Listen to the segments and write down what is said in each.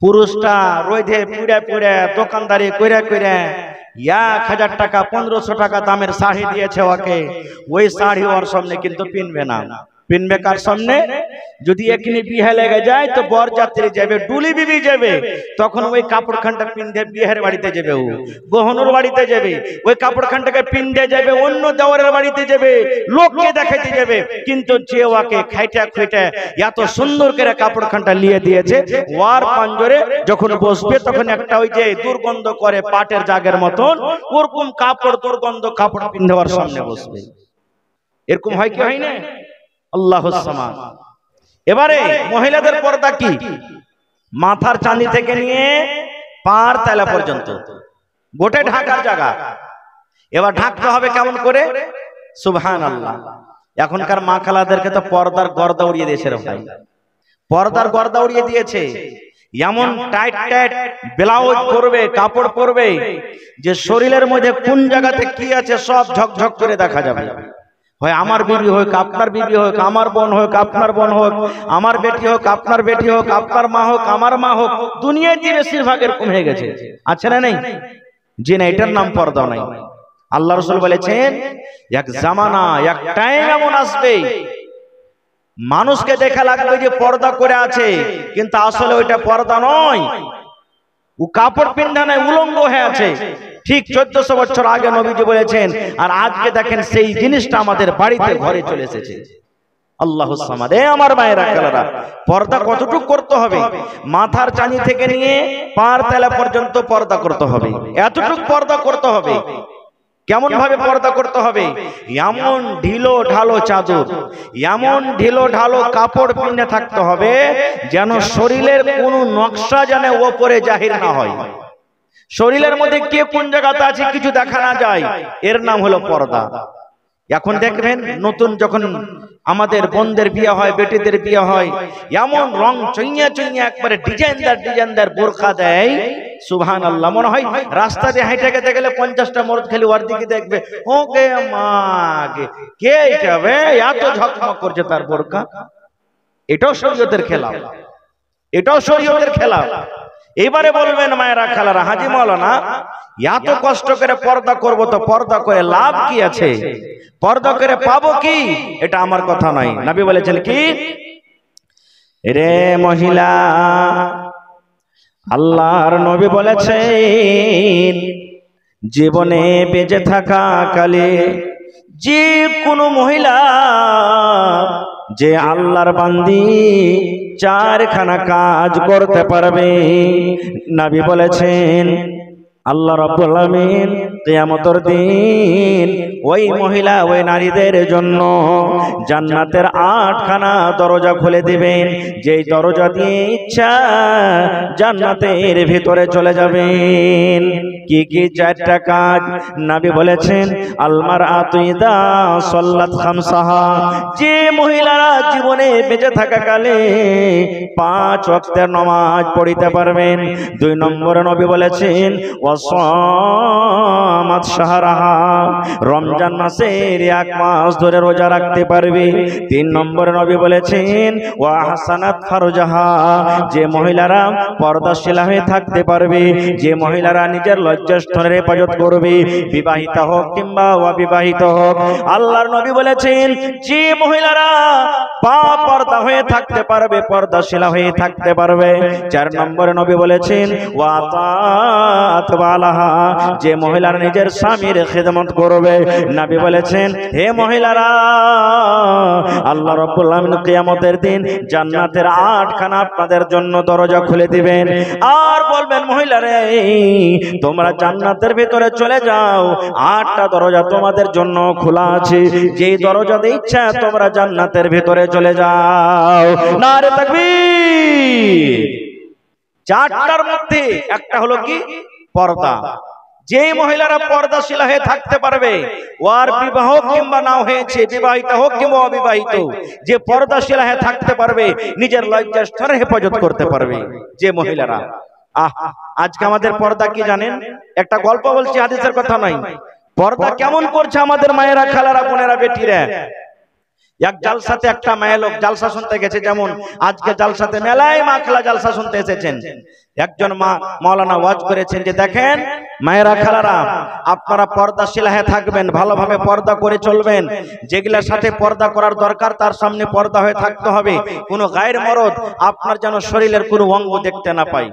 পুরুষটা রোদে পুড়ে পুড়ে দোকানদারি কইরা কইরা 1000 টাকা 1500 টাকা দামের শাড়ি দিয়েছে ওকে, ওই শাড়ি ওর সামনে কিন্তু পিনবে না। পিনবে কার সামনে? যদি এখানে বিয়ে লেগে যায় তো বরযাত্রী যাবে, ডুলি বিবি যাবে, তখন ওই কাপড়খানটা পিনতে বিয়ের বাড়িতে যাবে, ও গহনুর বাড়িতে যাবে, ওই কাপড়খানটাকে পিনতে যাবে, অন্য দেওয়ারের বাড়িতে যাবে, লোককে দেখাইতে যাবে। কিন্তু যে ওকে খাইটা খুইটা এত সুন্দর করে কাপড়খানটা নিয়ে দিয়েছে, ওয়ার পাঞ্জরে যখন বসবে তখন একটা ওই যে দুর্গন্ধ করে পাটের জাগের মতন ওরকম কাপড়, দুর্গন্ধ কাপড় পিনতে ওর সামনে বসবে। এরকম হয় কি হয় না? আল্লাহুস সামাদ। এবারে মহিলাদের পর্দা কি? মাথার চাঁদি থেকে নিয়ে পার তালা পর্যন্ত গোটে ঢাকার জায়গা। এবার ঢাকতে হবে কেমন করে? সুবহানাল্লাহ। এখনকার মা খালাদেরকে তো পর্দার গর্দা উড়িয়ে দিয়েছে রে ভাই, পর্দার গর্দা উড়িয়ে দিয়েছে। এমন টাইট টাইট ব্লাউজ পরবে, কাপড় পরবে যে শরীরের মধ্যে কোন জায়গাতে কি আছে সব ঝকঝক করে দেখা যাবে। হয় আমার বিবি হোক, আপনার বিবি হোক, আমার বোন হোক, আপনার বোন হোক, আমার বেটি হোক, আপনার বেটি হোক, আপনার মা হোক, আমার মা হোক, দুনিয়াতে বেশিরভাগ এরকম হয়ে গেছে। আছে না নেই? জি না, এটার নাম পর্দা নাই। আল্লাহ রাসূল বলেছেন এক জামানা, এক টাইম এমন আসবে মানুষকে দেখা লাগবে যে পর্দা করে আছে, কিন্তু আসলে ওইটা পর্দা নয়, ও কাপড় পিন্ধা নাই, উলঙ্গ হয়ে আছে। ঠিক 1400 বছর আগে নবীজি বলেছেন, আর আজকে দেখেন সেই জিনিসটা আমাদের বাড়িতে ঘরে চলে এসেছে। আল্লাহুস সামাদ। আমার মায়েরা খালারা, পর্দা কতটুকু করতে হবে? মাথার চাঁদি থেকে নিয়ে পার তলা পর্যন্ত পর্দা করতে হবে, এতটুকু পর্দা করতে হবে। কেমন ভাবে পর্দা করতে হবে? এমন ঢিলো ঢালো চাদর, এমন ঢিলো ঢালো কাপড় পিনে থাকতে হবে যেন শরীরের কোনো নকশা যেন ওপরে জাহির না হয়। শরীরের মধ্যে কে কোন জায়গাতে আছে কিছু দেখা না যায়, এর নাম হলো পর্দা। এখন দেখবেন নতুন যখন আমাদের বোনদের বিয়ে হয়, বেটিদের বিয়ে হয়, এমন রং চইয়া চইয়া একবারে ডিজাইনদার বোরখা দেয়, সুবহানাল্লাহ। মনে হয় রাস্তা দিয়ে হেঁটে গেতে গেলে 50টা মরদ খালি ওর দিকে দেখবে, ওকে মা কে এটা বে, এত ঝকমক করছে তার বোরখা। এটাও শরীয়তের খেলাফ, এটাও শরীয়তের খেলাফ। এবারে বলবেন মায়েরা খালারা, হাজি মাওলানা এত কষ্ট করে পর্দা করব তো পর্দা করে লাভ কি আছে? পর্দা করে পাবো কি? এটা আমার কথা নয়। নবী বলেছেন কি, রে মহিলা, আল্লাহর নবী বলেছেন জীবনে বেঁচে থাকা কালে যে কোনো মহিলা যে আল্লাহর বান্দি 4খানা কাজ করতে পারবে, নবী বলেছেন আল্লাহ রাব্বুল আলামিন কিয়ামতের দিন ওই মহিলা ওই নারীদের জন্য জান্নাতের 8খানা দরজা খুলে দিবেন, যেই দরজা দিয়ে ইচ্ছা জান্নাতের ভিতরে চলে যাবেন। কি কি 4টা কাজ? নবী বলেছেন আলমারআতু ইযা সাল্লাত খামসাহা, যে মহিলারা জীবনে বেঁচে থাকা কালে 5 ওয়াক্তের নামাজ পড়িতে পারবেন। 2 নম্বরে নবী বলেছেন ওয়াসামাত শাহরাহা, রমজান মাসের 1 মাস ধরে রোজা রাখতে পারবে। 3 নম্বরে নবী বলেছেন ওয়া আহসানাত ফারজাহা, যে মহিলারা পর্দাশীলা হয়ে থাকতে পারবে, যে মহিলারা নিজের লজ্জাস্থানের হেফাজত করবে, বিবাহিত হোক কিংবা অবিবাহিত হোক। আল্লাহর নবী বলেছেন যে মহিলারা পর্দা হয়ে থাকতে পারবে, পর্দাশীলা হয়ে থাকতে পারবে। 4 নম্বরে নবী বলেছেন ওয়া তাআত বালাহা, যে মহিলারা নিজের স্বামীর খিদমত করবে। নবী বলেছেন হে মহিলারা, আল্লাহ রাব্বুল আলামিন কিয়ামতের দিন জান্নাতের 8খানা আপনাদের জন্য দরজা খুলে দিবেন, আর বলবেন মহিলারে তোমরা জান্নাতের ভিতরে চলে যাও, 8টা দরজা তোমাদের জন্য খোলা আছে, যেই দরজা দিয়ে ইচ্ছা তোমরা জান্নাতের ভিতরে চলে যাও। নারে তাকবীর। 4টার মধ্যে একটা হলো কি? পর্দা। যে মহিলারা পর্দাশীলা হয়ে থাকতে পারবে, ওর বিবাহ কিংবা না হয়েছে, বিবাহিত হোক কিংবা অবিবাহিত, যে পর্দাশীলা হয়ে থাকতে পারবে, নিজের লজ্জাস্থানের হেফাজত করতে পারবে যে মহিলারা। আজকে আমাদের পর্দা কি জানেন? একটা গল্প বলছি, হাদিসের কথা নয়। পর্দা কেমন করছে আমাদের মায়েরা, খালারা, বোনেরা, বেটিরা। এক জালসাতে একটা মেয়ে লোক জালসা শুনতে গেছে, যেমন আজকে জালসাতে মেলায় মাখলা জালসা শুনতে এসেছেন। একজন মাওলানা ওয়াজ করেছেন যে দেখেন মায়েরা খালারা, আপনারা পর্দাশীল হয়ে থাকবেন, ভালোভাবে পর্দা করে চলবেন, যেগুলোর সাথে পর্দা করার দরকার তার সামনে পর্দা হয়ে থাকতে হবে, কোনো গায়ের মরদ আপনার যেন শরীরের কোনো অঙ্গ দেখতে না পাই।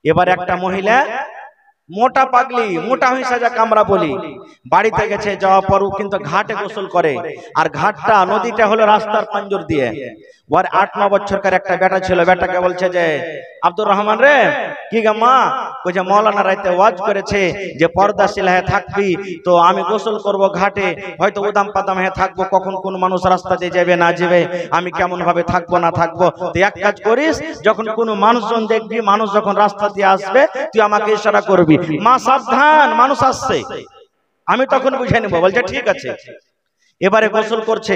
এবার একটা মহিলা মোটা পাগলি, মোটা হইসা যাকে আমরা বলি, বাড়িতে গেছে, যাওয়ার পরও কিন্তু ঘাটে গোসল করে, আর ঘাটটা নদীটা হলো রাস্তার পাঞ্জর দিয়ে। ওর 8-9 বছরকার একটা বেটা ছিল, বেটাকে বলছে যে আব্দুর রহমান রে, কি গা মা? ওই যে মৌলানা রাইতে ওয়াজ করেছে যে পর্দাশীল হয়ে থাকবি, তো আমি গোসল করব ঘাটে, হয়তো উদাম পাদাম হয়ে থাকবো, কখন কোন মানুষ রাস্তা দিয়ে যাবে না যাবে, আমি কেমন ভাবে থাকবো না থাকবো, তুই এক কাজ করিস, যখন কোনো মানুষজন দেখবি, মানুষ যখন রাস্তা দিয়ে আসবে, তুই আমাকে ইশারা করবি, মা সাবধান মানুষ আসছে, আমি তখন বুঝে নেবো। বলছে ঠিক আছে। এবারে গোসল করছে,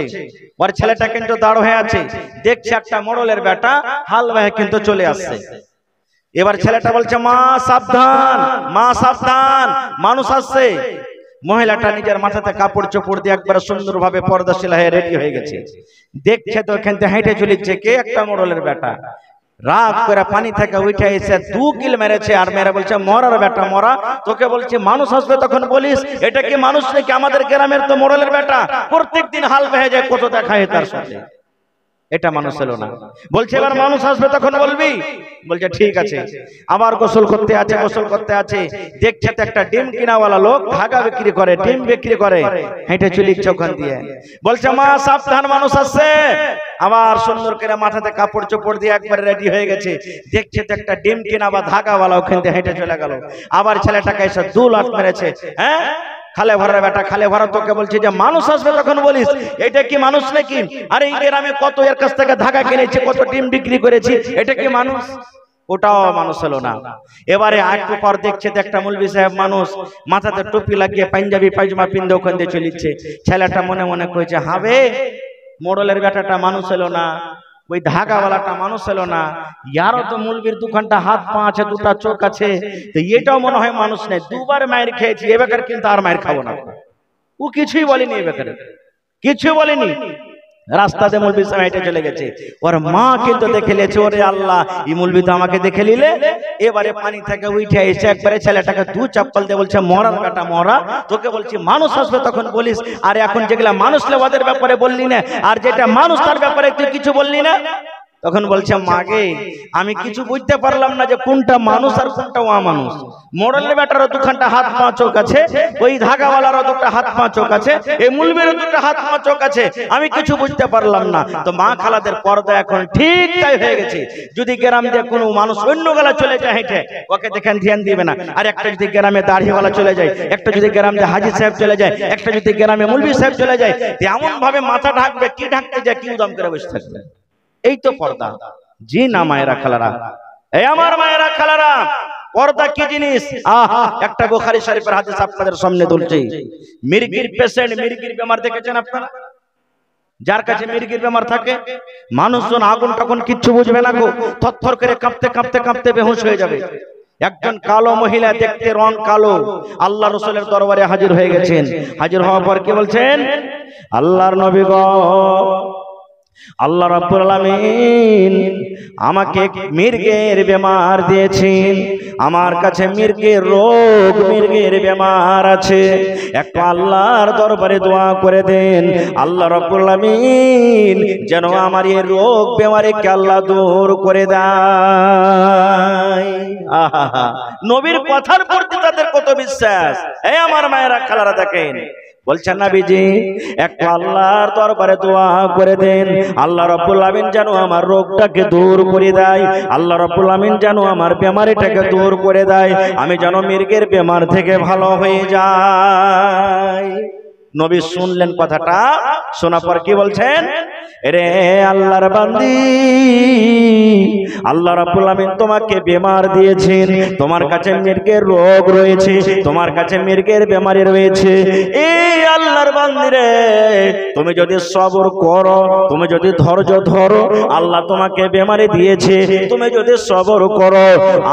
ওর ছেলেটা কিন্তু দাঁড় হয়ে আছে, দেখছে একটা মোড়লের বেটা হাল ভাই কিন্তু চলে আসছে। এবার ছেলেটা বলছে মা সাবধান, মা সাবধান মানুষ আসছে। মহিলাটা নিজের মাথাতে কাপড় চোপড় দিয়ে একবার সুন্দরভাবে পর্দাশীল হয়ে রেডি হয়ে গেছে, দেখছে তো এখান থেকে হেঁটে চলেছে কে? একটা মোড়লের বেটা। রাগ করে পানি থেকে উঠে এসে 2 কিল মেরেছে, আর মেরে বলছে মরার বেটা মরা, তোকে বলছি মানুষ আসবে তখন বলিস এটা কি মানুষ নাকি? আমাদের গ্রামের তো মোড়লের বেটা, প্রত্যেকদিন হাল বেহে যায়, কত দেখা হয় তার সাথে, এটা মানুষ হলো না। বলছে এবার মানুষ আসবে তখন বলবি। বলছে ঠিক আছে। আবার গোসল করতে আছে, গোসল করতে আছে, দেখছে তো একটা ডিম কিনাওয়ালা লোক ধাগা বিক্রি করে, ডিম বিক্রি করে, হেঁটে চলিচ্ছে ওখান দিয়ে। বলছে মা সাবধান মানুষ আসছে। আবার সুন্দর করে মাথাতে কাপড় চোপড় দিয়ে একবার রেডি হয়ে গেছে, দেখছে তো একটা ডিম কিনা বা ধাগাওয়ালা ওখান থেকে হেঁটে চলে গেল। আবার ছেলেটাকে এসে 2 লাত মেরেছে। হ্যাঁ খালে ভরা বেটা, খালে ভরা, তোকে বলছি যে মানুষ আসবে তখন বলিস এটা কি মানুষ নাকি? আরে এই গ্রামে কত এর কাছ থেকে ধাগা কিনেছি, কত ডিম বিক্রি করেছি, এটা কি মানুষ? ওটাও মানুষ হলো না। এবারে একটু পর দেখছে একটা মৌলভী সাহেব মানুষ, মাথাতে টুপি লাগিয়ে পাঞ্জাবি পায়জামা পিন্দে ওখান দিয়ে চলিচ্ছে। ছেলেটা মনে মনে কইছে হবে মোড়লের বেটাটা মানুষ হলো না, ওই ধাগাওয়ালাটা মানুষ হলো না, ইয়ারও তো মৌলবীর 2খানটা হাত পা আছে, 2টা চোখ আছে, তো এটাও মনে হয় মানুষ নেই। 2বার মায়ের খেয়েছি, এ বেকার কিন্তু আর মায়ের খাবো না। ও কিছুই বলেনি, এ বেকার কিছু বলেনি। রাস্তাতে মৌলবী সাহেব হেঁটে চলে গেছে, ওর মা কিন্তু দেখে নিয়েছে, ওরে আল্লাহ এই মৌলবী তো আমাকে দেখে নিলে। এবারে পানি থেকে উঠে এসে একবারে ছেলেটাকে 2 চাপ্পল দিয়ে বলছে মরার বেটা মরা, তোকে বলছি মানুষ আসবে তখন বলিস, আর এখন যেগুলা মানুষ ওদের ব্যাপারে বললি না, আর যেটা মানুষ তার ব্যাপারে তুই কিছু বললি না। তখন বলছে মাগে আমি কিছু বুঝতে পারলাম না যে কোনটা মানুষ আর কোনটা অমানুষ। মোড়লের বেটারও 2খানটা হাত পা চোখ আছে, ওই ধাগাওয়ালারও 2টা হাত পা চোখ আছে, এই মুলবিরও 2টা হাত পা চোখ আছে, আমি কিছু বুঝতে পারলাম না। তো মা খালাদের পর্দা এখন ঠিক তাই হয়ে গেছে। যদি গ্রাম দিয়ে কোনো মানুষ অন্য গেলা চলে যায় হেঁটে, ওকে দেখেন ধ্যান দিবে না। আর একটা যদি গ্রামে দাড়িওয়ালা চলে যায়, একটা যদি গ্রাম দিয়ে হাজি সাহেব চলে যায়, একটা যদি গ্রামে মুলবি সাহেব চলে যায়, এমন ভাবে মাথা ঢাকবে, কি ঢাকতে যায় কি উদাম করে বসে থাকবে। এই তো পর্দা। জি না মায়েরা খালারা, এই আমার মায়েরা খালারা, পর্দা কি জিনিস? আহা, একটা বুখারী শরীফের হাদিস আপনাদের সামনে তুলছি। মির্গির পেশেন্ট, মির্গির বেমার দেখেছেন আপনারা? যার কাছে মির্গির বেমার থাকে, মানুষজন আগুন টাগুন কিচ্ছু বুঝবে না গো, থরথর করে কাঁপতে কাঁপতে কাঁপতে বেহুশ হয়ে যাবে। একজন কালো মহিলা, দেখতে রং কালো, আল্লাহ রাসূলের দরবারে হাজির হয়ে গেছেন। হাজির হওয়ার পর কি বলছেন? আল্লাহর নবী গো, আল্লাহ রাব্বুল আলামিন আমাকে মির্গের বেমার দিয়েছেন, আমার কাছে মির্গের রোগ, মির্গের বেমার আছে, একটু আল্লাহর দরবারে দোয়া করে দেন, আল্লাহ রাব্বুল আলামিন যেন আমার এই রোগ বেমারকে আল্লাহ দূর করে দেয়। আহা, নবীর কথার প্রতি তাদের কত বিশ্বাস। এই আমার মায়েরা খালারা দেখেন, বলছেন নবীজি একটু আল্লাহর দরবারে দোয়া করে দেন, আল্লাহ রাব্বুল আলামিন যেন আমার রোগটাকে দূর করে দেয়, আল্লাহ রাব্বুল আলামিন যেন আমার বেমারিটাকে দূর করে দেয়, আমি যেন মির্গের বেমার থেকে ভালো হয়ে যাই। নবী শুনলেন কথাটা, শোনার পর কি বলছেন? রে আল্লাহর বান্দি, আল্লাহ রাব্বুল আলামিন তোমাকে বেমার দিয়েছেন, তোমার কাছে মির্গের রোগ রয়েছে, তোমার কাছে মির্গের বেমারি রয়েছে। এই আল্লাহর বান্দি রে, তুমি যদি সবর করো, তুমি যদি ধৈর্য ধরো, আল্লাহ তোমাকে বেমারি দিয়েছে, তুমি যদি সবর করো,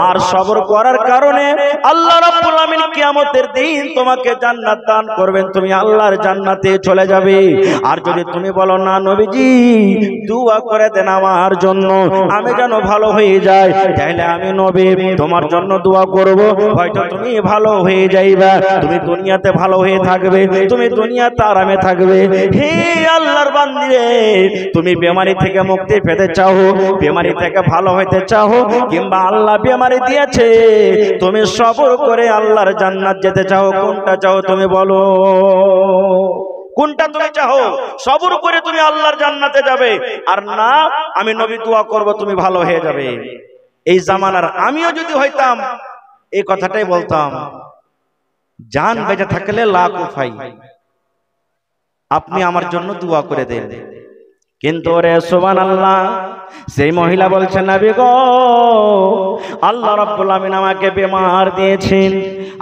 আর সবর করার কারণে আল্লাহ রাব্বুল আলামিন কিয়ামতের দিন তোমাকে জান্নাত দান করবেন, তুমি আল্লাহর আল্লাহর জান্নাতে চলে যাবে। আর যদি তুমি বলো না নবীজি দোয়া করে দেন আমার জন্য আমি যেন ভালো হয়ে যাই, তাহলে আমি নবী তোমার জন্য দোয়া করব, হয়তো তুমি ভালো হয়ে যাইবা, তুমি দুনিয়াতে ভালো হয়ে থাকবে, তুমি দুনিয়াতে আরামে থাকবে। হে আল্লাহর বান্দী রে, তুমি বেমারি থেকে মুক্তি পেতে চাও, বেমারি থেকে ভালো হইতে চাও, কিংবা আল্লাহ বেমারি দিয়েছে তুমি সবর করে আল্লাহর জান্নাত যেতে চাও, কোনটা চাও তুমি বলো? কোনটা তুমি চাও? সবর করে তুমি আল্লাহর জান্নাতে যাবে, আর না আমি নবী দোয়া করব তুমি ভালো হয়ে যাবে। এই জামানার আমিও যদি হইতাম এই কথাটাই বলতাম, জান বেঁচে থাকলে লাখ উফাই, আপনি আমার জন্য দোয়া করে দেন। কিন্তু রে সুবহানাল্লাহ, সেই মহিলা বলছেন নবী গো আল্লাহ রাব্বুল আমিন আমাকে বেমার দিয়েছেন,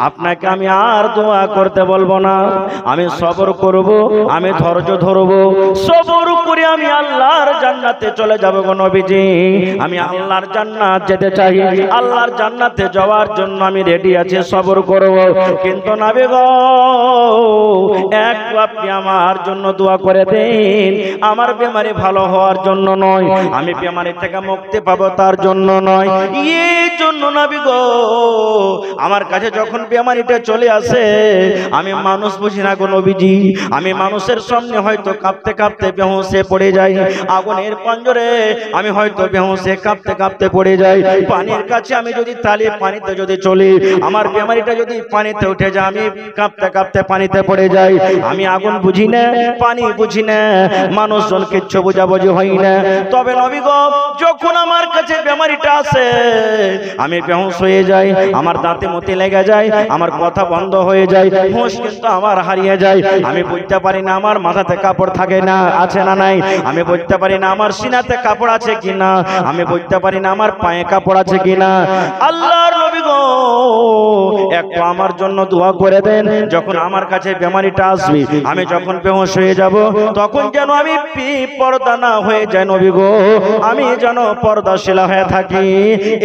আপনাকে আমি আর দোয়া করতে বলবো না, আমি সবর করব, আমি ধৈর্য ধরব, সবর করে আমি আল্লাহর জান্নাতে চলে যাব গো নবীজি। আমি আল্লাহর জান্নাত যেতে চাই, আল্লাহর জান্নাতে যাওয়ার জন্য আমি রেডি আছি, সবর করব। কিন্তু নবী গো একটু আপনি আমার জন্য দোয়া করে দেন, আমার বেমারি ভালো হওয়ার জন্য নয়, আমি বেমারি থেকে মুক্তি পাবো তার জন্য নয়, এই জন্য নবী গো আমার কাছে যখন বেমারিটা চলে আসে আমি মানুষ বুঝি না গো নবীজি, আমি মানুষের সামনে হয়তো কাঁপতে কাঁপতে বেহুঁশে পড়ে যাই, আগুনের পঞ্জরে আমি হয়তো বেহুঁশে কাঁপতে কাঁপতে পড়ে যাই, পানির কাছে আমি যদি তালি পানিতে যদি চলি আমার বেমারিটা যদি পানিতে উঠে যায় আমি কাঁপতে কাঁপতে পানিতে পড়ে যাই, আমি আগুন বুঝি না, পানি বুঝি না, মানুষজন কিচ্ছু বুঝাবুঝি হই না। তবে নবী গো যখন আমার কাছে বেমারিটা আসে আমি বেহুঁশ হয়ে যাই, আমার দাঁতে মতি লেগে যায়, আমার কথা বন্ধ হয়ে যায়, হুঁশ কিন্তু আমার হারিয়ে যায়, আমি বুঝতে পারি না আমার মাথাতে কাপড় থাকে না আছে না নাই, আমি বুঝতে পারি না আমার সিনাতে কাপড় আছে কিনা, আমি বুঝতে পারি না আমার পায়ে কাপড় আছে কিনা। আল্লাহর নবী গো একটু আমার জন্য দোয়া করে দেন, যখন আমার কাছে বেমারিটা আসবে আমি যখন বেহুঁশ হয়ে যাব তখন যেন আমি পর্দা না হয়ে যায় নবী গো, আমি যেন পর্দাশীলা হয়ে থাকি,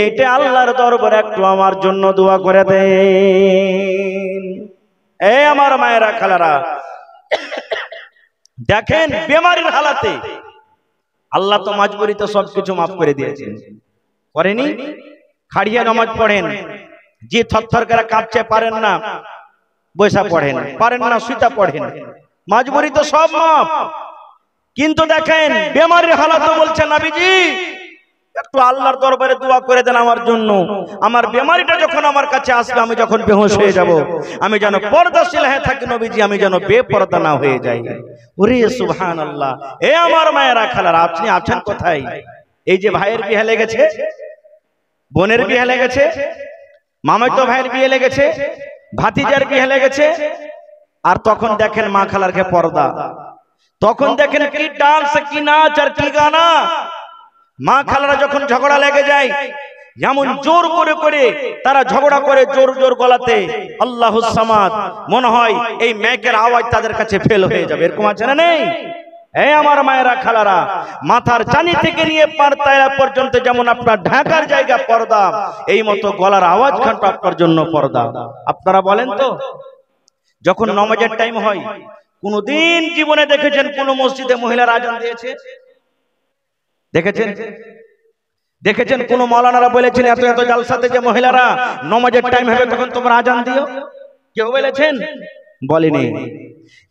এটা আল্লাহর দরবারে একটু আমার জন্য দোয়া করে দেন। এই আমার মায়েরা খালারা দেখেন বেমারির হালাতে আল্লাহ তো মজবুরিতে সবকিছু মাফ করে দিয়েছেন, করেনি? খাড়িয়া নামাজ পড়েন, যে থরথর করে কাঁপছে পারেন না বৈশা পড়েন, পারেন না সুতা পড়েন, মজবুরি তো সব মাফ। কিন্তু দেখেন বেমারির হালাতে বলছে নবীজি একটু আল্লাহর দরবারে দোয়া করে দেন আমার জন্য, আমার বেমারিটা যখন আমার কাছে আসবে আমি যখন বেহুঁশ হয়ে যাব আমি যেন পর্দাশীল হয়ে থাকি নবীজি, আমি যেন বেপরদা না হয়ে যাই। ওরে সুবহানাল্লাহ। এ আমার মায়েরা খালারা আপনি আছেন কোথায়? এই যে ভাইয়ের বিয়ে লেগেছে, বোনের বিয়ে লেগেছে, মামাতো ভাইয়ের বিয়ে লেগেছে, ভাতিজার বিয়ে লেগেছে, আর তখন দেখেন মা খালারকে পর্দা, তখন দেখেন কি ডান্স কি নাচ আর কি গানা। মা খালারা যখন ঝগড়া লেগে যায় যেমন জোর করে করে তারা ঝগড়া করে জোর জোর গলাতে আল্লাহুস সামাদ, মনে হয় এই মাইকের আওয়াজ তাদের কাছে ফেল হয়ে যাবে, এরকম আছে না নেই? এই আমার মায়েরা খালারা মাথার চানি থেকে নিয়ে পারতায়া পর্যন্ত যেমন আপনার ঢাকার জায়গা পর্দা, এই মতো গলার আওয়াজ খানটা আপনার জন্য পর্দা। আপনারা বলেন তো যখন নামাজের টাইম হয় কোনদিন জীবনে দেখেছেন কোন মসজিদে মহিলারা আজান দিয়েছে? দেখেছেন? দেখেছেন কোন মাওলানারা বলেছেন এত এত জালসাতে যে মহিলারা নামাজের টাইম হবে তখন তোমরা আজান দিও? কেউ বলেছেন? বলেনি।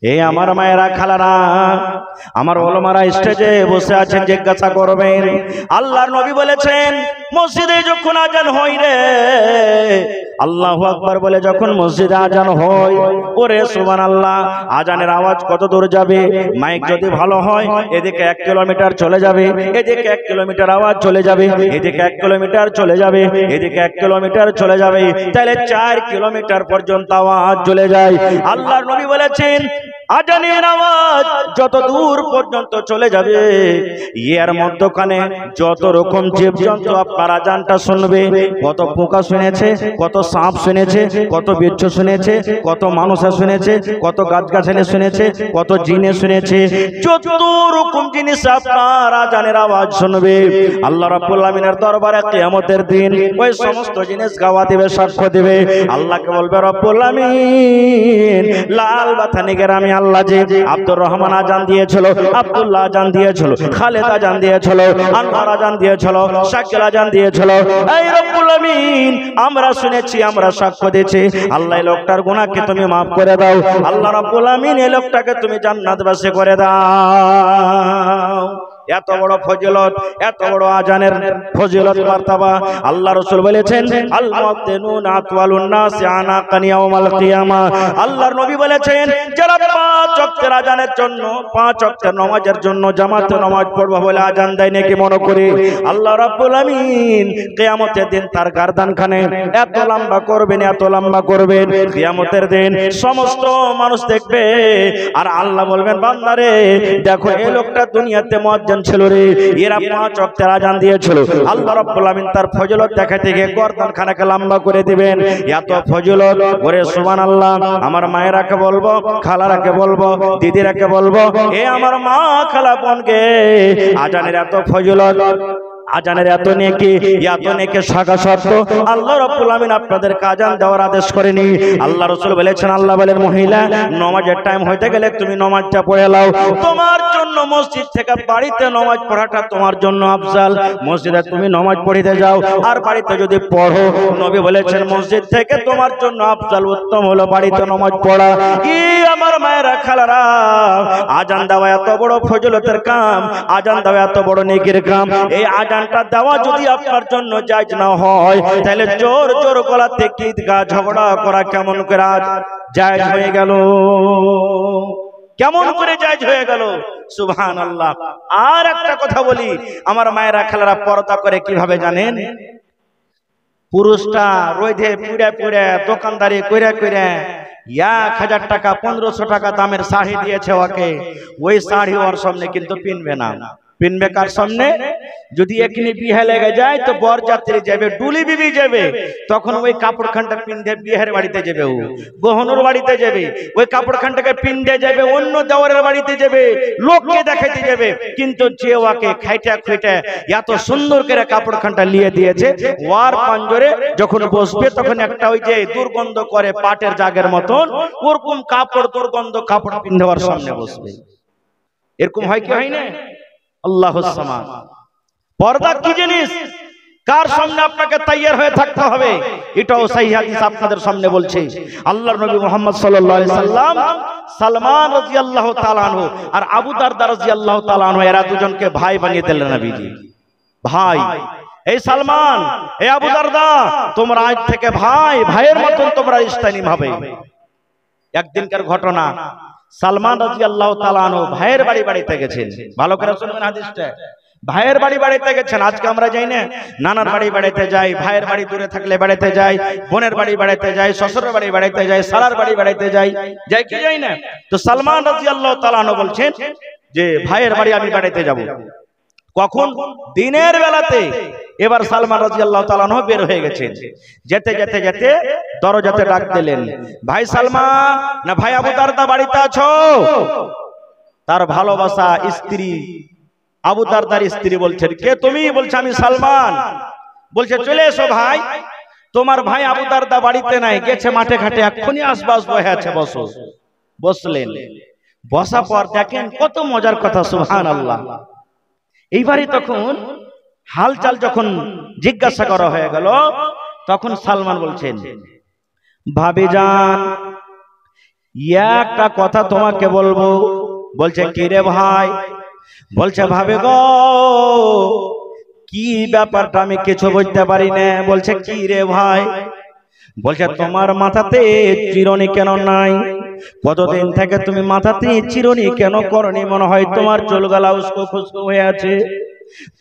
এই আমার মায়েরা খালারা আমার ওলামারা স্টেজে বসে আছেন, জিজ্ঞাসা করবেন আল্লাহর নবী বলেছেন মসজিদে যখন আজান হয় রে আল্লাহু আকবার বলে যখন মসজিদে আজান হয়, ওরে সুবহানাল্লাহ আজানের আওয়াজ কত দূর যাবে? মাইক যদি ভালো হয় এদিকে 1 কিলোমিটার চলে যাবে, এদিকে 1 কিলোমিটার আওয়াজ চলে যাবে, এদিকে 1 কিলোমিটার চলে যাবে, এদিকে 1 কিলোমিটার চলে যাবে, তাহলে 4 কিলোমিটার পর্যন্ত আওয়াজ চলে যায়। আল্লাহর নবী বলেছেন আজানের আওয়াজ যত দূর পর্যন্ত চলে যাবে এর মধ্যখানে যত রকম জীবজন্তু আপনার আজানটা শুনবে, কত পোকা শুনেছে, কত সাপ শুনেছে, কত বিচ্ছু শুনেছে, কত মানুষ শুনেছে, কত গাছগাছালি শুনেছে, কত জিনে শুনেছে, যত রকম জিনিস আপনার আজানের আওয়াজ শুনবে। আল্লাহ রাব্বুল আমিনের দরবারে কিয়ামতের দিন ওই সমস্ত জিনিস গাওয়া দিবে, সাক্ষ্য দিবে। আল্লাহকে বলবে রব্বুল আমিন লাল বাথানিকের আমি আল্লাহ যে আব্দুর রহমান আজান দিয়েছিল, আব্দুল্লাহ আজান দিয়েছিল, খালেদ আজান দিয়েছিল, আনোয়ার আজান দিয়েছিল, শাকিল আজান দিয়েছিল। এই রব্বুল আমিন আমরা শুনেছি, আমরা সাক্ষ্য দিয়েছি। আল্লাহ এই লোকটার গুনাহকে তুমি মাফ করে দাও। আল্লাহ রাব্বুল আমিন এই লোকটাকে তুমি জান্নাতবাসী করে দাও। এত বড় ফজিলত, এত বড় আজানের ফজিলত মারতাবা আল্লাহ রাসূল বলেছেন, আল মুআদ্দিনুনা আতওয়ালুন নাসি আনাকান ইয়াউমাল কিয়ামা। আল্লাহর নবী বলেছেন, যারা 5 ওয়াক্তের আজানের জন্য, 5 ওয়াক্তের নামাজের জন্য জামাতে নামাজ পড়বে বলে আজান দেয় নাকি মনে করে, আল্লাহ রাব্বুল আমিন কিয়ামতের দিন তার গর্দানখানে এত লম্বা করবেন, এত লম্বা করবেন, কিয়ামতের দিন সমস্ত মানুষ দেখবে। আর আল্লাহ বলবেন, বান্দারে দেখো এই লোকটা দুনিয়াতে মুয়াজ্জিন ছিল রে, এরা 5 ওয়াক্তের আজান দিয়েছিল। আল্লাহ রাব্বুল আমিন তার ফজিলত দেখাতে গিয়ে গর্দানখানাকে লম্বা করে দিবেন। এত ফজিলত, ওরে সুবহানাল্লাহ। আমার মায়েরাকে বলবো, খালারাকে বলবো, দিদিরাকে বলবো, এ আমার মা খালা বোনকে, আজানের এত ফজিলত, আজানের এত নেকি, এত নেকি শাখা শর্ত আল্লাহ রাব্বুল আমিন আপনাদেরকে আজান দেওয়ার আদেশ করেনি। আল্লাহ রাসূল বলেছেন, আল্লাহ বলেন, মহিলা নামাজের টাইম হইতে গেলে তুমি নামাজটা পড়ে নাও। তোমার জন্য মসজিদ থেকে বাড়িতে নামাজ পড়াটা তোমার জন্য আফজাল। মসজিদে তুমি নামাজ পড়িতে যাও, আর বাড়িতে যদি পড়ো, নবী বলেছেন মসজিদ থেকে তোমার জন্য আফজাল, উত্তম হলো বাড়িতে নামাজ পড়া। কি আমার মায়েরা খালারা, আজান দেওয়া এত বড় ফজিলতের কাম, আজান দেওয়া এত বড় নেকির কাম। এই আজানটা দেওয়া যদি আপনার জন্য জায়েজ না হয়, তাহলে জোর জোর গলাতে ঈদগাহ ঝগড়া করা কেমন করে জায়েজ হয়ে গেল? কেমন করে জায়েজ হয়ে গেল? সুবহানাল্লাহ। আর একটা কথা বলি, আমার মায়েরা খালারা পর্দা করে কিভাবে জানেন? পুরুষটা রোদে পুড়ে পুড়ে দোকানদারি কইরা কইরা 1000 টাকা 1500 টাকা দামের শাড়ি দিয়েছে ওকে, ওই শাড়ি ওর সামনে কিন্তু পিনবে না। পিনবে কার সামনে? যদি এখানে বিয়ে লেগে যায় তো বরযাত্রী যাবে, ডুলি বিবি যাবে, তখন ওই কাপড়খানটা পিনতে বিয়ের বাড়িতে যাবে, ও গহনুর বাড়িতে যাবে, ওই কাপড়খানটাকে পিনতে যাবে, অন্য দেওয়ারের বাড়িতে যাবে, লোককে দেখাতে যাবে। কিন্তু যে ওকে খাইটা খুইটা এত সুন্দর করে কাপড়খানটা নিয়ে দিয়েছে, ওয়ার পাঞ্জরে যখন বসবে তখন একটা ওই যে দুর্গন্ধ করে পাটের জাগের মতন ওরকম কাপড়, দুর্গন্ধ কাপড় পিনতে ওর সামনে বসবে। এরকম হয় কি হয় না? আল্লাহুস সামাদ। পর্দা কি জিনিস, কার সামনে আপনাকে তৈয়ার হয়ে থাকতে হবে, এটাও সহিহ হাদিস আপনাদের সামনে বলছে। আল্লাহর নবী মুহাম্মদ সাল্লাল্লাহু আলাইহি সাল্লাম সালমান রাদিয়াল্লাহু তাআলা আনহু আর আবু দারদা রাদিয়াল্লাহু তাআলা আনহু, এরা দুজনকে ভাই বানিয়ে দিলেন নবীজি। ভাই, এই সালমান, এই আবু দারদা, তোমরা আজ থেকে ভাই, ভাইয়ের মতন তোমরা ইসলামী ভাবে। একদিনকার ঘটনা, সালমান রাদিয়াল্লাহু তাআলা আনহু ভাইয়ের বাড়িতে গেছেন। ভালো করে শুনবেন হাদিসটা। ভাইয়ের বাড়িতে গেছেন। আজকে আমরা যাই না, নানার বাড়িতে যাই, ভাইয়ের বাড়ি দূরে থাকলে বাড়িতে যাই, বোনের বাড়িতে যাই, শ্বশুরের বাড়িতে যাই, শালার বাড়িতে যাই, যাই কি যাই না? তো সালমান রাদিয়াল্লাহু তাআলা আনহু বলছেন যে ভাইয়ের বাড়ি আমি বাড়িতে যাব। কখন? দিনের বেলাতে। এবার সালমান রাদিয়াল্লাহু তাআলা আনহু বের হয়ে গেছেন। যেতে যেতে যেতে দরজাতে ডাক দিলেন, ভাই সালমান, না ভাই আবু দারদা বাড়িতে আছো? তার ভালোবাসা স্ত্রী আবু দারদার স্ত্রী বলছেন, কে তুমি? বলছে আমি সালমান। বলছে চলে এসো ভাই, তোমার ভাই আবু দারদা বাড়িতে নাই, গেছে মাঠে ঘাটে, এক্ষুনি আসবাস বয়ে আছে, বসো। বসলেন। বসা পর দেখেন কত মজার কথা, সুবহানাল্লাহ। এইবারে তখন হালচাল যখন জিজ্ঞাসা করা হয়ে গেল, তখন সালমান বলছেন, ভাবি জান, একটা কথা তোমাকে বলবো। বলছে কি রে ভাই? বলছে ভাবে গো, কি ব্যাপারটা আমি কিছু বুঝতে পারি না। বলছে কি রে ভাই? বলছে তোমার মাথাতে চিরুনি কেন নাই? কতদিন থেকে তুমি মাথাতে চিরুনি কেন করনি? মনে হয় তোমার চুলগুলা উস্কো খুস্কো হয়ে আছে।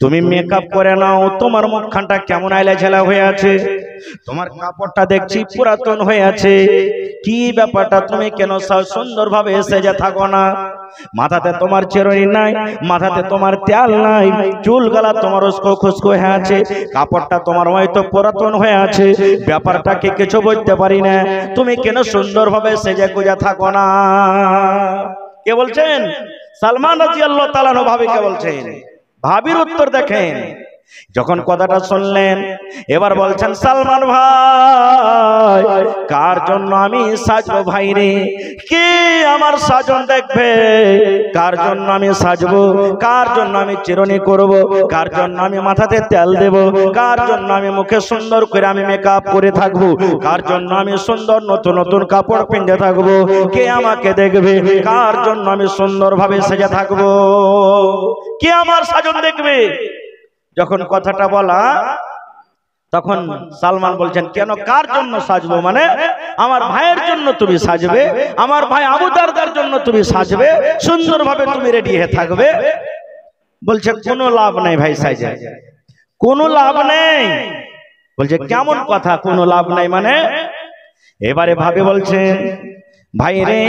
তুমি মেকআপ করে নাও, তোমার মুখখানটা কেমন আইলা ঝেলা হয়ে আছে, তোমার কাপড়টা দেখছি পুরাতন হয়ে আছে। কি ব্যাপারটা, তুমি কেন সুন্দরভাবে সেজে থাকো না? মাথাতে তোমার চিরুনি নাই, মাথাতে তোমার তেল নাই, চুলগুলা তোমার উস্কো খুস্কো হয়ে আছে, কাপড়টা তোমার হয়তো পুরাতন হয়ে আছে। ব্যাপারটা কি কিছু বুঝতে পারি না, তুমি কেন সুন্দরভাবে সেজে গুজে থাকো না? কে বলছেন? সালমান রাদিয়াল্লাহু তাআলা আনহু ভাবিকে বলছেন। ভাবির উত্তর দেখেন, যখন কথাটা শুনলেন এবার বলছেন সালমান ভাই কার জন্য আমি সাজবো ভাই রে, কে আমার সাজন দেখবে, কার জন্য আমি সাজবো, কার জন্য আমি চিরুনি করব, কার জন্য আমি মাথাতে তেল দেব, কার জন্য আমি মুখে সুন্দর করে আমি মেকআপ করে থাকবো, কার জন্য আমি সুন্দর নতুন নতুন কাপড় পিন্ধে থাকবো, কে আমাকে দেখবে, কার জন্য আমি সুন্দরভাবে সেজে থাকবো, কে আমার সাজন দেখবে। যখন কথাটা বলা তখন সালমান বলছেন কেন কার জন্য সাজবো, মানে আমার ভাইয়ের জন্য তুমি সাজবে, আমার ভাই আবু দারদার জন্য তুমি সাজবে, সুন্দরভাবে তুমি রেডি হয়ে থাকবে। বলছে কোনো লাভ নেই ভাই সাজে, কোনো লাভ নেই। বলছে কেমন কথা কোনো লাভ নাই মানে? এবারে ভাবে বলছেন ভাই রে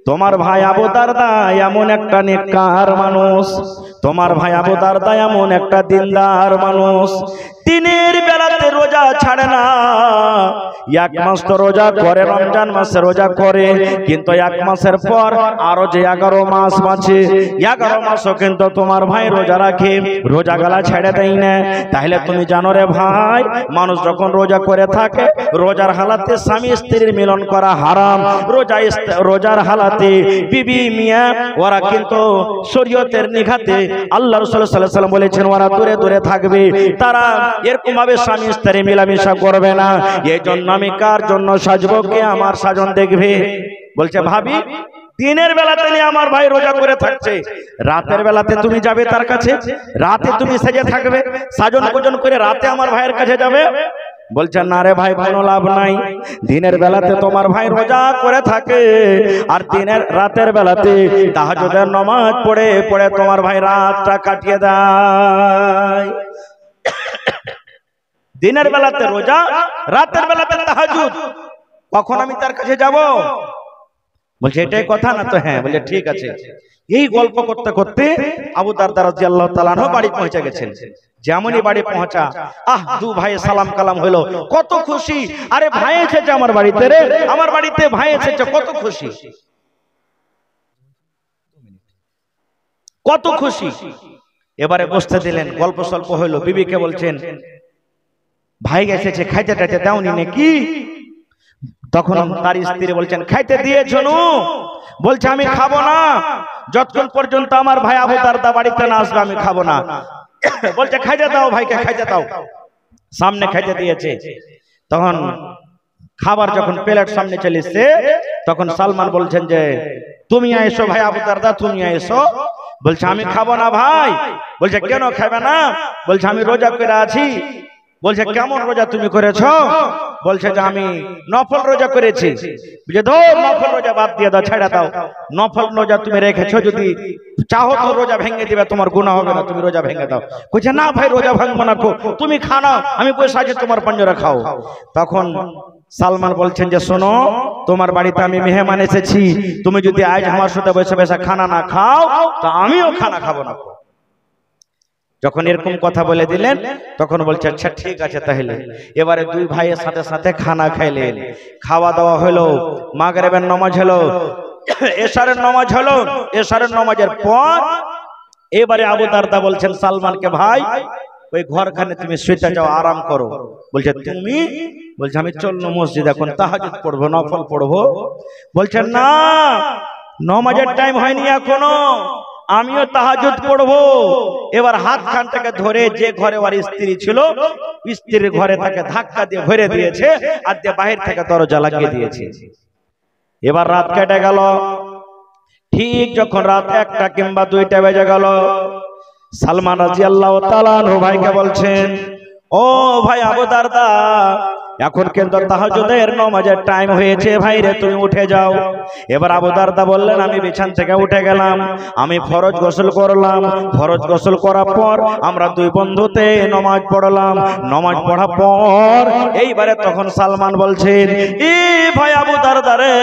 তোমার ভাই আবু দারদা এমন একটা নেককার মানুষ, তোমার ভাই আবু দারদা এমন একটা দিনদার মানুষ, দিনের বেলাতে রোজা ছাড়ে না, এক মাস তো রোজা করে, রমজান মাসে রোজা করে, কিন্তু এক মাসের পর আরো যে 11 মাস বাঁচে 11 মাসও কিন্তু তোমার ভাই রোজা রাখে, রোজা গালা ছেড়ে দেয় না। তাহলে তুমি জানো রে ভাই মানুষ যখন রোজা করে থাকে রোজার হালাতে স্বামী স্ত্রীর মিলন করা হারাম, রোজার হালাতে বিবি মিয়া ওরা কিন্তু শরীয়তের নিঘাতে আল্লাহ রাসূল সাল্লাল্লাহু আলাইহি ওয়াসাল্লাম বলেছেন ওরা দূরে দূরে থাকবে, তারা এরকম ভাবে স্বামী স্ত্রী মিলামিশা করবে না। এই জন্য আমি কার জন্য সাজবো, কে আমার সাজন দেখবে। বলছে ভাবি দিনের বেলাতে নিয়ে আমার ভাই রোজা করে থাকছে, রাতের বেলাতে তুমি যাবে তার কাছে, রাতে তুমি সেজে থাকবে, সাজন গোজন করে রাতে আমার ভাইয়ের কাছে যাবে। বলছেন না রে ভাই কোনো লাভ নাই, দিনের বেলাতে তোমার ভাই রোজা করে থাকে আর রাতের বেলাতে তাহাজ্জুদের নামাজ পড়ে পড়ে তোমার ভাই রাতটা কাটিয়ে দেয়। দিনের বেলাতে রোজা, রাতের বেলাতে তাহাজ্জুদ, কখন আমি তার কাছে যাব? বলছে এটাই কথা না তো? হ্যাঁ। বলছে ঠিক আছে। এই গল্প করতে করতে আবু দারদা রাদিয়াল্লাহু তাআলা আনহু বাড়ি পৌঁছে গেছেন। যেমনই বাড়ি পৌঁছা দু ভাই সালাম কালাম হলো, কত খুশি, আরে ভাই এসেছে আমার বাড়িতে রে, আমার বাড়িতে ভাই এসেছে, কত খুশি, কত খুশি। এবারে বসতে দিলেন, গল্প সল্প হইলো, বিবিকে বলছেন ভাই এসেছে খাইতে টাইতে দাওনি নাকি? তখন তার স্ত্রী বলছেন খাইতে দিয়েছো নু? বলছে আমি খাবো না, যতক্ষণ পর্যন্ত আমার ভাই আবু দারদা বাড়িতে না আসবে আমি খাবো না। বলছে খাইতে দাও ভাইকে, খাইতে দাও। সামনে খাইতে দিয়েছে, তখন খাবার যখন প্লেট সামনে চলে এসেছে তখন সালমান বলছেন যে তুমি এসো ভাই আবু দারদা, তুমি এসো। বলছে আমি খাবো না ভাই। বলছে কেন খাবে না? বলছে আমি রোজা করে আছি। বলছে কেমন রোজা তুমি করেছো? বলছে যে আমি নফল রোজা করেছি। বুঝে ধর নফল রোজা বাদ দিয়ে দাও, ছেড়ে দাও, নফল রোজা তুমি রেখেছো, যদি চাহো তো রোজা ভেঙে দিবে, তোমার গুনাহ হবে না, তুমি রোজা ভেঙে দাও। বলছে না ভাই রোজা ভাঙবো না, তুমি খাও, আমি বসে আছি তোমার পাঞ্জরা খাও। তখন সালমান বলছেন যে শোনো তোমার বাড়িতে আমি মেহমান এসেছি, তুমি যদি আজ আমার সাথে বসে বসে খানা না খাও তো আমিও খানা খাবো না। যখন এরকম কথা বলে দিলেন তখন বলছে আচ্ছা ঠিক আছে তাহলে। এবারে দুই ভাইয়ের সাথে সাথে খানা খাইলেন, খাওয়া দাওয়া হলো, মাগরিবের নামাজ হলো, এশারের নামাজ হলো। এশারের নামাজের পর এবারে আবু দারদা বলছেন সালমানকে ভাই ওই ঘরখানে তুমি শুতে যাও, আরাম করো। বলছে তুমি? বলছে আমি চললো মসজিদ, এখন তাহাজ্জুদ পড়বো, নফল পড়বো। বলছেন না নামাজের টাইম হয়নি এখনো, আমিও তাহাজ্জুদ পড়বো। এবার হাত খানটাকে ধরে যে ঘরে ওর স্ত্রী ছিল স্ত্রীর ঘরে তাকে ধাক্কা দিয়ে ভরে দিয়েছে আর দিয়ে বাহির থেকে দরজা লাগিয়ে দিয়েছে। এবার রাত কেটে গেল, ঠিক যখন রাত 1টা কিংবা 2টা বেজে গেল, সালমান রাদিয়াল্লাহু তাআলা আনহু ভাইকে বলছেন ও ভাই আবু দারদা এখন কিন্তু তাহাজ্জুদের নামাজের টাইম হয়েছে, ভাই রে তুমি উঠে যাও। এবার আবু দারদা বললেন আমি বিছানা থেকে উঠে গেলাম, আমি ফরজ গোসল করলাম, ফরজ গোসল করার পর আমরা দুই বন্ধুতে নামাজ পড়লাম, নামাজ পড়ার পর এইবারে তখন সালমান বলছেন এ ভাই আবু দারদা রে,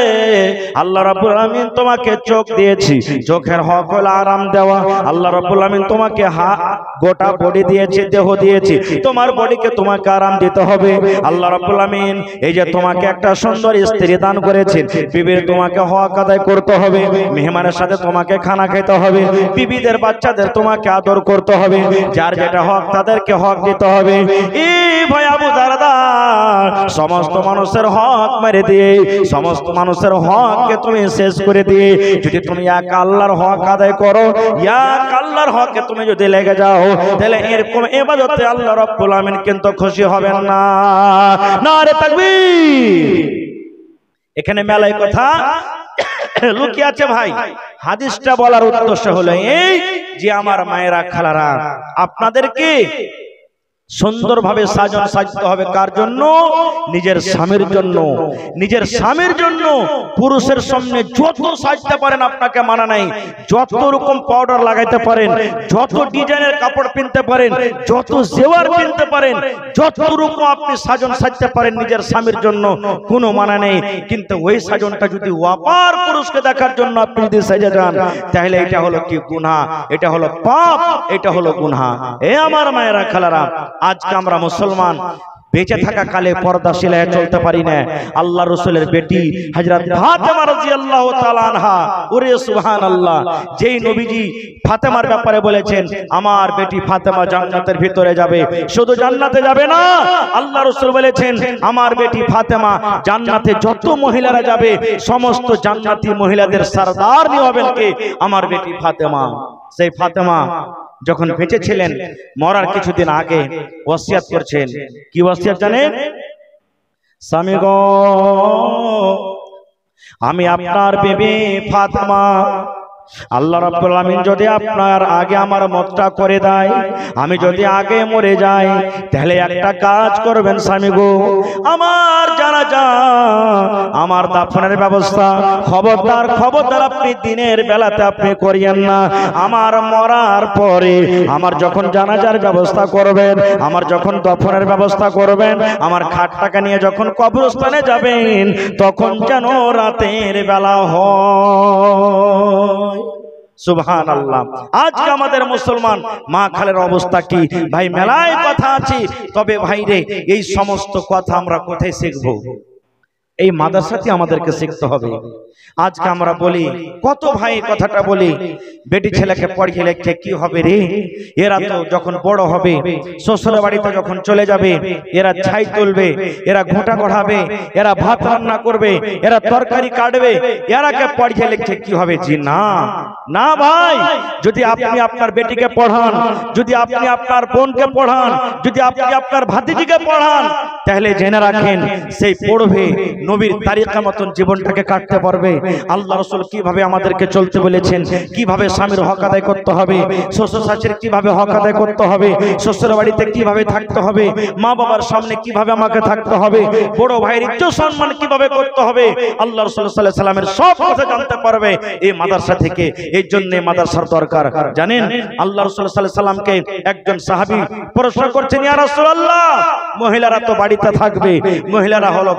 আল্লাহ রাব্বুল আলামিন তোমাকে চোখ দিয়েছি, চোখের হক হলো আরাম দেওয়া। আল্লাহ রাব্বুল আলামিন তোমাকে গোটা বডি দিয়েছে, দেহ দিয়েছি, তোমার বডিকে তোমাকে আরাম দিতে হবে। আল্লাহ রাব্বুল আমিন এই যে তোমাকে একটা সুন্দর স্ত্রী দান করেছেন, বিবির তোমাকে হক আদায় করতে হবে, মেহমানের সাথে তোমাকে খানা খেতে হবে, বিবিদের বাচ্চাদের তোমাকে আদর করতে হবে, যার যেটা হক তাদেরকে হক দিতে হবে। এই ভাই আবু দারদা সমস্ত মানুষের হক মেরে দিয়ে, সমস্ত মানুষের হককে তুমি শেষ করে দিয়ে যদি তুমি এক আল্লাহর হক আদায় করো, এক আল্লাহর হকে তুমি যদি লেগে যাও, তাহলে এরকম ইবাদতে আল্লাহ রাব্বুল আমিন কিন্তু খুশি হবেন না। নারে তাকবীর। এখানে মেলায় কথা লুকিয়ে আছে ভাই। হাদিসটা বলার উদ্দেশ্য হলো এই যে আমার মায়েরা খালারা, আপনাদেরকে সুন্দরভাবে সাজতে হবে। কার জন্য? নিজের স্বামীর জন্য। নিজের স্বামীর জন্য পুরুষের সামনে যত সাজতে পারেন আপনাকে মানা নাই, যত রকম পাউডার লাগাইতে পারেন, যত ডিজাইনের কাপড় কিনতে পারেন, যত জেওয়ার কিনতে পারেন, যত রকম আপনি সাজতে পারেন নিজের স্বামীর জন্য, কোনো মানা নেই। কিন্তু ওই সাজনটা যদি অপর পুরুষকে দেখার জন্য আপনি যদি সেজে যান, তাহলে এটা হলো কি গুনাহ, এটা হলো পাপ, এটা হলো গুনাহ। এ আমার মায়েরা খালারা, আজকে আমরা মুসলমান বেঁচে থাকা কালে পর্দা শিলায় চলতে পারি না। আল্লাহ রাসূলের বেটি হযরত ফাতেমা রাদিয়াল্লাহু তাআলা আনহা, ওরে সুবহানাল্লাহ, যেই নবীজি ফাতেমার ব্যাপারে বলেছেন আমার বেটি ফাতেমা জান্নাতের ভিতরে যাবে, শুধু জান্নাতে যাবে না, আল্লাহ রাসূল বলেছেন আমার বেটি ফাতেমা জান্নাতে যত মহিলারা যাবে সমস্ত জান্নাতি মহিলাদের সরদার হবেন কে? আমার বেটি ফাতেমা। সেই ফাতেমা যখন বেঁচে ছিলেন, মরার কিছুদিন আগে ওসিয়ত করছেন। কি ওসিয়ত জানেন? স্বামী গো, আমি আপনার বিবি ফাতেমা, আল্লাহ রাব্বুল আমিন যদি আপনার আগে আমার মতটা করে দেয়, আমি যদি আগে মরে যাই, তাহলে একটা কাজ করবেন স্বামী গো, আমার জানাজা, আমার দাফনের ব্যবস্থা খবরদার আপনি দিনের বেলাতে আপনি করিয়েন না। আমার মরার পরে আমার যখন জানাজার ব্যবস্থা করবেন, আমার যখন দাফনের ব্যবস্থা করবেন, আমার খাটটাকে নিয়ে যখন কবরস্থানে যাবেন, তখন যেন রাতের বেলা হয়। সুবহানাল্লাহ। আজকে আমাদের মুসলমান মা খালের অবস্থা কি ভাই? মেলায় কথা আছে, তবে ভাই রে এই সমস্ত কথা আমরা কোথায় শিখবো? এই মাদ্রাসাতে আমাদেরকে শিখতে হবে। আজকে আমরা বলি, কত ভাই কথাটা বলি, বেটি ছেলেকে পড়িয়ে লেখে কি হবে রে, এরা তো যখন বড় হবে শ্বশুর বাড়িতে যখন চলে যাবে, এরা ছাই তুলবে, এরা ঘোঁটা গড়াবে, এরা ভাত রান্না করবে, এরা তরকারি কাটবে, এরাকে পড়িয়ে লেখে কি হবে? জি না, না ভাই। যদি আপনি আপনার বেটিকে পড়ান, যদি আপনি আপনার বোনকে পড়ান, যদি আপনি আপনার ভাতিজিকে পড়ান, তাহলে জেনে রাখেন সেই পড়বে, নবীর তারিকা মতন জীবনটাকে কাটতে পারবে। আল্লাহ রাসূল কিভাবে আমাদেরকে চলতে বলেছেন, কিভাবে স্বামীর হক আদায় করতে হবে, শ্বশুর শাশুড়ির কিভাবে হক আদায় করতে হবে, শ্বশুর বাড়িতে কিভাবে থাকতে হবে, মা বাবার সামনে কিভাবে আমাকে থাকতে হবে, বড় ভাইয়ের ইজ্জত সম্মান কিভাবে করতে হবে, আল্লাহ রাসূল সাল্লাল্লাহু আলাইহি সাল্লামের সব কথা জানতে পারবে এই মাদ্রাসা থেকে। এই জন্য মাদ্রাসার দরকার। জানেন আল্লাহ রাসূল সাল্লাল্লাহু আলাইহি সাল্লামকে একজন সাহাবী প্রশ্ন করছেন, ইয়া রাসূলুল্লাহ, মহিলারা তো বাড়িতে থাকবে, মহিলারা হলো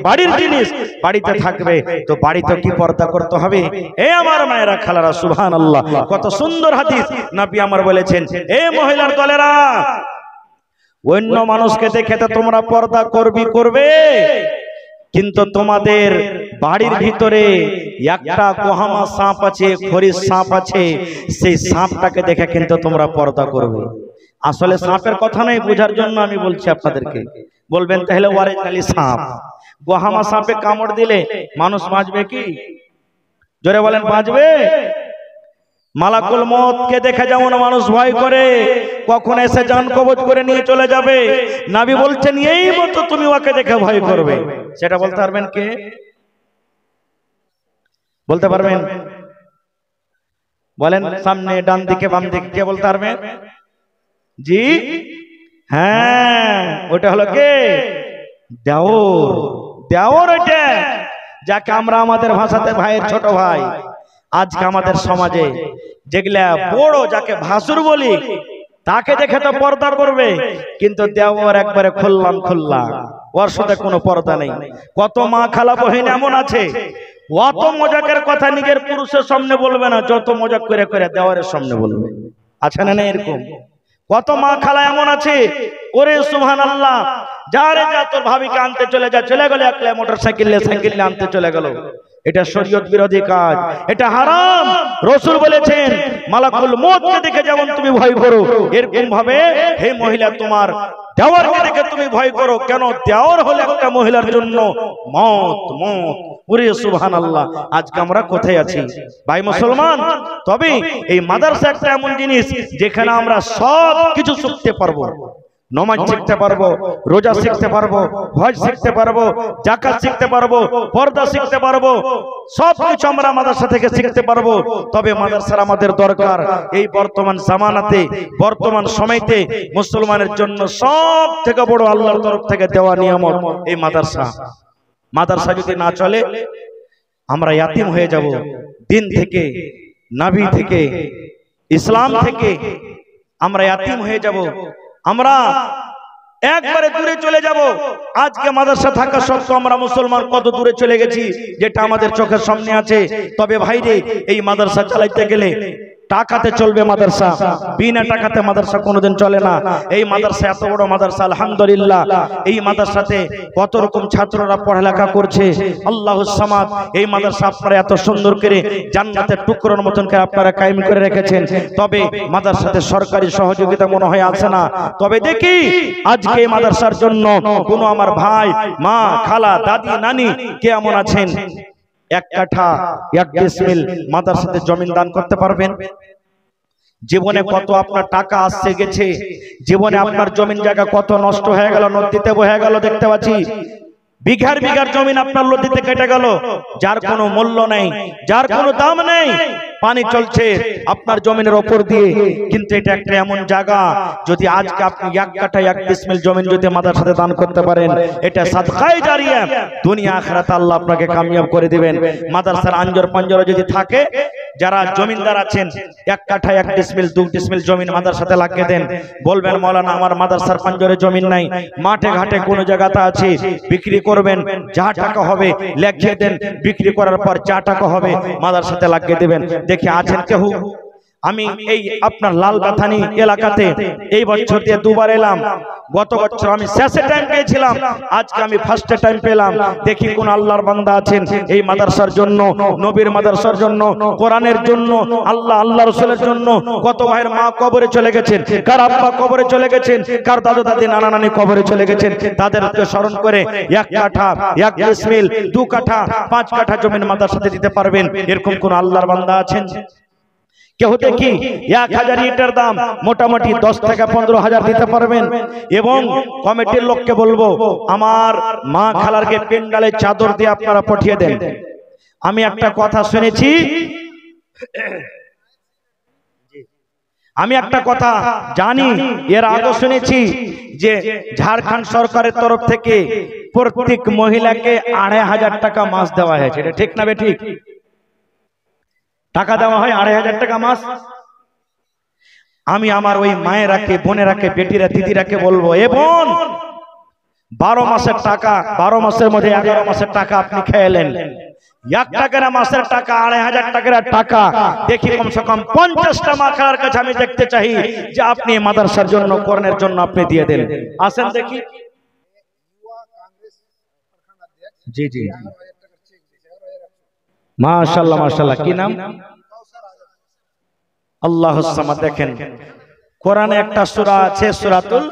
বাড়ির জিনিস, বাড়িতে থাকবে, তো বাড়িতে কি পর্দা করতে হবে? এ আমার মায়েরা খালারা, সুবহানাল্লাহ, কত সুন্দর হাদিস নবী আমার বলেছেন, এ মহিলার দলেরা, অন্য মানুষকে দেখে তো তোমরা পর্দা করবে, কিন্তু তোমাদের বাড়ির ভিতরে একটা কোহামা সাপ আছে, খরিস সাপ আছে, সেই সাপটাকে দেখে কিন্তু তোমরা পর্দা করবে। আসলে সাপের কথা নাই, বোঝার জন্য আমি বলছি আপনাদেরকে। বলবেন তাহলে ওয়ারেকালি সাপ, গোহামা সাপে কামড় দিলে মানুষ বাঁচবে কি? জোরে বলেন, বাঁচবে? মালাকুল মউতকে দেখে যেমন মানুষ ভয় করে, কখন এসে জান কবজ করে নিয়ে চলে যাবে, নবী বলছেন এই মতো তুমি ওকে দেখে ভয় করবে। সেটা বলতে পারবেন কে? বলতে পারবেন? বলেন, সামনে, ডান দিকে, বাম দিকে, কে বলতে পারবেন? জি হ্যাঁ, ওটা হলো কে? দেওর। দেওর ওটা, যাকে আমরা আমাদের ভাষাতে ভাইয়ের ছোট ভাই। আজকে আমাদের সমাজে যেগুলা বড়, যাকে ভাসুর বলি, তাকে দেখে তো পর্দা করবে, কিন্তু দেওর একবারে খুল্লা, ওর সাথে কোনো পর্দা নেই। কত মা খালা বহিন এমন আছে, অত মজাকের কথা নিজের পুরুষের সামনে বলবে না, যত মজাক করে দেওয়ারের সামনে বলবে। আছে না এরকম? কত মা খালা এমন আছে, ওরে সুবহানাল্লাহ, যারে যা তোর ভাবিকে আনতে চলে যা, চলে গেল একলা মোটরসাইকেল নিয়ে আনতে চলে গেল। এটা শরীয়ত বিরোধী কাজ, এটা হারাম। রাসূল বলেছেন মালাকুল মউতকে দেখে যেমন তুমি ভয় করো, এরকম ভাবে হে মহিলা তোমার দেওয়ারকে দেখে তুমি ভয় করো। কেন? দেওয়ার হলো একটা মহিলার জন্য মত মত। ওরে সুবহানাল্লাহ, আজকে আমরা কোথায় আছি ভাই মুসলমান? তবে এই মাদ্রাসা একটা এমন জিনিস যেখানে আমরা সব কিছু শিখতে পারবো। নামাজ শিখতে পারবো, রোজা শিখতে পারবো, হজ শিখতে পারবো, যাকাত শিখতে পারবো, পর্দা শিখতে পারবো, সব কিছু আমরা মাদ্রাসা থেকে শিখতে পারবো। তবে মাদ্রাসার আমাদের দরকার। এই বর্তমান জামানাতে, বর্তমান সময়তে মুসলমানের জন্য সব থেকে বড় আল্লাহর তরফ থেকে দেওয়া নিয়ামত এই মাদ্রাসা। মাদ্রাসা যদি না চলে আমরা ইয়াতিম হয়ে যাব। দিন থেকে, নবী থেকে, ইসলাম থেকে আমরা ইয়াতিম হয়ে যাব, আমরা একবারে দূরে চলে যাব। আজকে মাদ্রাসা থাকা সত্ত্বেও আমরা মুসলমান কত দূরে চলে গেছি, যেটা আমাদের চোখের সামনে আছে। তবে ভাইরে, এই মাদ্রাসা চালাইতে গেলে টাকাতে চলবে মাদ্রাসা, বিনা টাকাতে মাদ্রাসা কোনোদিন চলে না। এই মাদ্রাসা এত বড় মাদ্রাসা, আলহামদুলিল্লাহ। এই মাদ্রাসাতে কত রকম ছাত্ররা পড়ালেখা করছে, আল্লাহুস সামাদ। এই মাদ্রাসা আপনারা এত সুন্দর করে জান্নাতের টুকরোর মতন করে আপনারা কায়েম করে রেখেছেন। তবে মাদ্রাসাতে সরকারি সহযোগিতা মনে হয় আছে না। তবে দেখি আজকে এই মাদ্রাসার জন্য কোনো আমার ভাই, মা, খালা, দাদি, নানি কে এমন আছেন এক কাঠা, এক ডিসমিল মাদ্রাসাতে জমিন দান করতে পারবেন? জীবনে কত আপনার টাকা আসছে গেছে, জীবনে আপনার জমিন জায়গা কত নষ্ট হয়ে গেল, নদীতে বহে গেল, দেখতে পাচ্ছি। বিঘার বিঘার জমিন আপনার নদীতে কেটে গেল, যার কোনো মূল্য নেই, যার কোনো দাম নেই। পানি চলছে আপনার জমিনের ওপর দিয়ে, কিন্তু এটা একটা এমন জায়গা, যদি আজকে আপনি এক কাঠা, এক ডিসমিল জমিন যদি মাদ্রাসাতে দান করতে পারেন, এটা সাদকায়ে জারিয়া, দুনিয়া আখিরাতে আল্লাহ আপনাকে কামিয়াব করে দিবেন। মাদ্রাসার আঞ্জর পাঞ্জর যদি থাকে, যারা জমিনদার আছেন, এক কাঠা, এক ডিসমিল, 2 ডিসমিল জমিন মাদ্রাসাতে লাগিয়ে দেন। বলবেন মাওলানা আমার মাদ্রাসার পাঞ্জরে জমিন নাই, মাঠে ঘাটে কোন জায়গাতে আছে, বিক্রি করবেন, যা টাকা হবে লিখে দেন, বিক্রি করার পর যা টাকা হবে মাদ্রাসাতে লাগিয়ে দিবেন। দেখি আছেন কেউ? আমি এই আপনার লালবাথানি এলাকাতে এই বছর দিয়ে 2 বার এলাম। গত বছর আমি শেষে টাইম পেয়েছিলাম, আজকে আমি ফার্স্টে টাইম পেলাম। দেখি কোন আল্লাহর বান্দা আছেন এই মাদ্রাসার জন্য, নবীর মাদ্রাসার জন্য, কোরআনের জন্য, আল্লাহ রাসূলের জন্য। কত ভাইয়ের মা কবরে চলে গেছেন, কার আব্বা কবরে চলে গেছেন, কার দাদু দাদি, নানা নানি কবরে চলে গেছেন। তাদেরকে স্মরণ করে এক কাঠা, এক ডিসমিল, 2 কাঠা, 5 কাঠা জমিন মাদ্রাসাতে দিতে পারবেন, এরকম কোন আল্লাহর বান্দা আছেন? কেউ দেখি 1000 ইটের দাম মোটামুটি 10 থেকে 15,000 দিতে পারবেন। এবং কমিটির লোককে বলবো আমার মা খালারকে পেন্ডালে চাদর দিয়ে আপনারা পাঠিয়ে দেন। আমি একটা কথা শুনেছি, আমি একটা কথা জানি, এর আগে শুনেছি যে ঝাড়খণ্ড সরকারের তরফ থেকে প্রত্যেক মহিলাকে 2500 টাকা মাস দেওয়া হয়েছে। এটা ঠিক না বেঠিক? টাকা দেওয়া হয় 2500 টাকা মাস। আমি আমার ওই মায়েরাকে, বোনেরাকে, বেটিরা, দিদিরাকে বলবো, এ বোন, 12 মাসের টাকা, 12 মাসের মধ্যে 11 মাসের টাকা আপনি খেলেন। 1 টাকার মাসের টাকা, 2500 টাকার টাকা, দেখি কমসে কম 50টা মা খালার কাছে আমি দেখতে চাই যে আপনি মাদ্রাসার জন্য, কোরআনের জন্য আপনি দিয়ে দেন। আসেন দেখি। জি জি, মাশাআল্লাহ মাশাআল্লাহ। কি নাম? আল্লাহুস সামাদ। দেখেন কোরআনে একটা সূরা আছে, সূরাতুল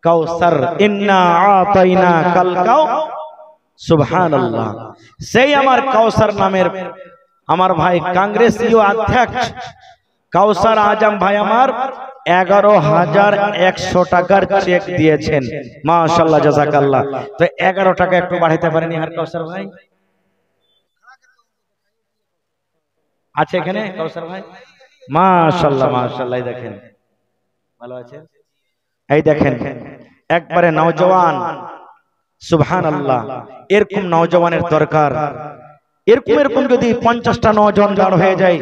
কাউসার, ইন্না আতাইনা কাল কাউ, সুবহানাল্লাহ। সেই আমার কাউসার নামের আমার ভাই কংগ্রেসীয় অধ্যক্ষ কাউসার আজম ভাই আমার 11,100 টাকার চেক দিয়েছেন। মাশাআল্লাহ, জাযাকাল্লাহ। তো 11 টাকা একটু বাড়াইতে পারেন আর কাউসার ভাই? আছে এখানে কাউসার ভাই? মাশাআল্লাহ মাশাআল্লাহ। দেখেন ভালো আছেন? এই দেখেন একবারে নওজওয়ান, সুবহানাল্লাহ। এরকম নওজওয়ানের দরকার। এরকম যদি 50টা নওজওয়ান দাঁড় হয়ে যায়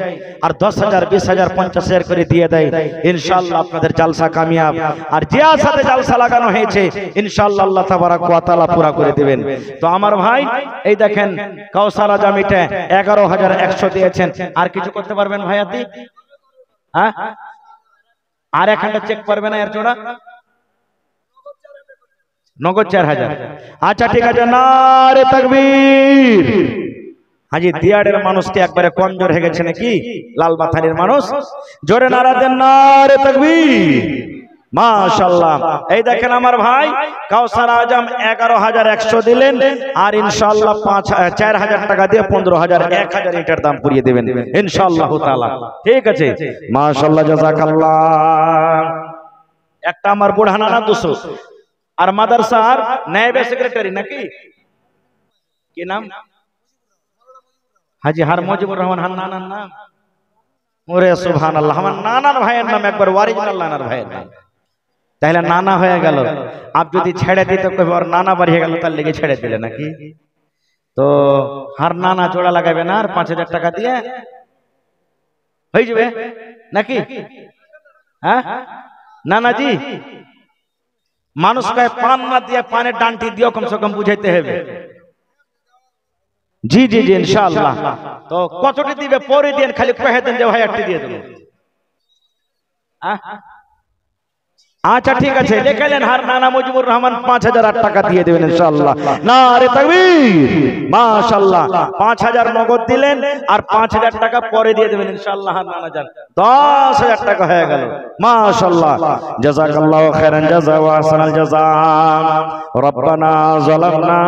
আর 10,000, 20,000, 50,000 করে দিয়ে দেয়, ইনশাআল্লাহ আপনাদের জালসা কামিয়াব। আর যে আশাতে জালসা লাগানো হয়েছে ইনশাআল্লাহ আল্লাহ তাবারাক ওয়া তাআলা পুরা করে দিবেন। তো আমার ভাই এই দেখেন কাউসার আজম এটা 11,100 দিয়েছেন। আর কিছু করতে পারবেন ভাইয়াতি? হ্যাঁ, আর এখানটা চেক করবে না এর চোড়া নগদ 4000। আচ্ছা ঠিক আছে, নারে তাকবীর। হাজি দিয়াড়ের মানুষটি একবারে কমজোর হয়ে গেছে নাকি? লালবাথারির মানুষ জোরে নারা দেন, নারে তাকবীর। মাশাআল্লাহ। এই দেখেন আমার ভাই কাউসার আজম 11100 দিলেন, আর ইনশাআল্লাহ 4000 টাকা দিয়ে 15000 1000 এটার দাম পুরিয়ে দেবেন ইনশাআল্লাহ তাআলা। ঠিক আছে, মাশাআল্লাহ, জাযাকাল্লাহ। একটা আমার বুড়ানা না 200, আর মাদ্রাসার নায়েবে সেক্রেটারি নাকি, কি নাম? হাজি হার মুজিবুর রহমান হান নানার নাম? ওরে সুবহানাল্লাহ, আমার নানার ভাইয়ের নাম, একবার অরিজিনাল নানার ভাইয়ের নাম। তাহলে নানা হয়ে গেল। আপ যদি ছেড়ে দিতে কবে ওর নানা বাড়িয়ে গেল, তার লেগে ছেড়ে দিলে নাকি? তো হার নানা জোড়া লাগাবে না, আর 5000 টাকা দিয়ে হয়ে যাবে নাকি? হ্যাঁ নানাজি, মানুষকে পান না দিয়ে পানের ডান্টি দিও কমসে কম বুঝাইতে হবে। জি জি জি ইনশাআল্লাহ। তো কতটি দিবে পরে দিন, খালি কহে দেন যে ভাই একটি দিয়ে দেবো। আচ্ছা ঠিক আছে, দেখালেন হার নানা মুজিবুর রহমান 5000 টাকা দিয়ে দেবেন ইনশাআল্লাহ। নারে তাকবীর, মাশাআল্লাহ। 5000 নগদ দিলেন, আর 5000 টাকা পরে দিয়ে দেবেন ইনশাআল্লাহ। হার নানা জান 10000 টাকা হয়ে গেল। মাশাআল্লাহ, জাযাকাল্লাহু খাইরান জাযা ওয়া আহসানাল জাযা। রব্বানা যালামনা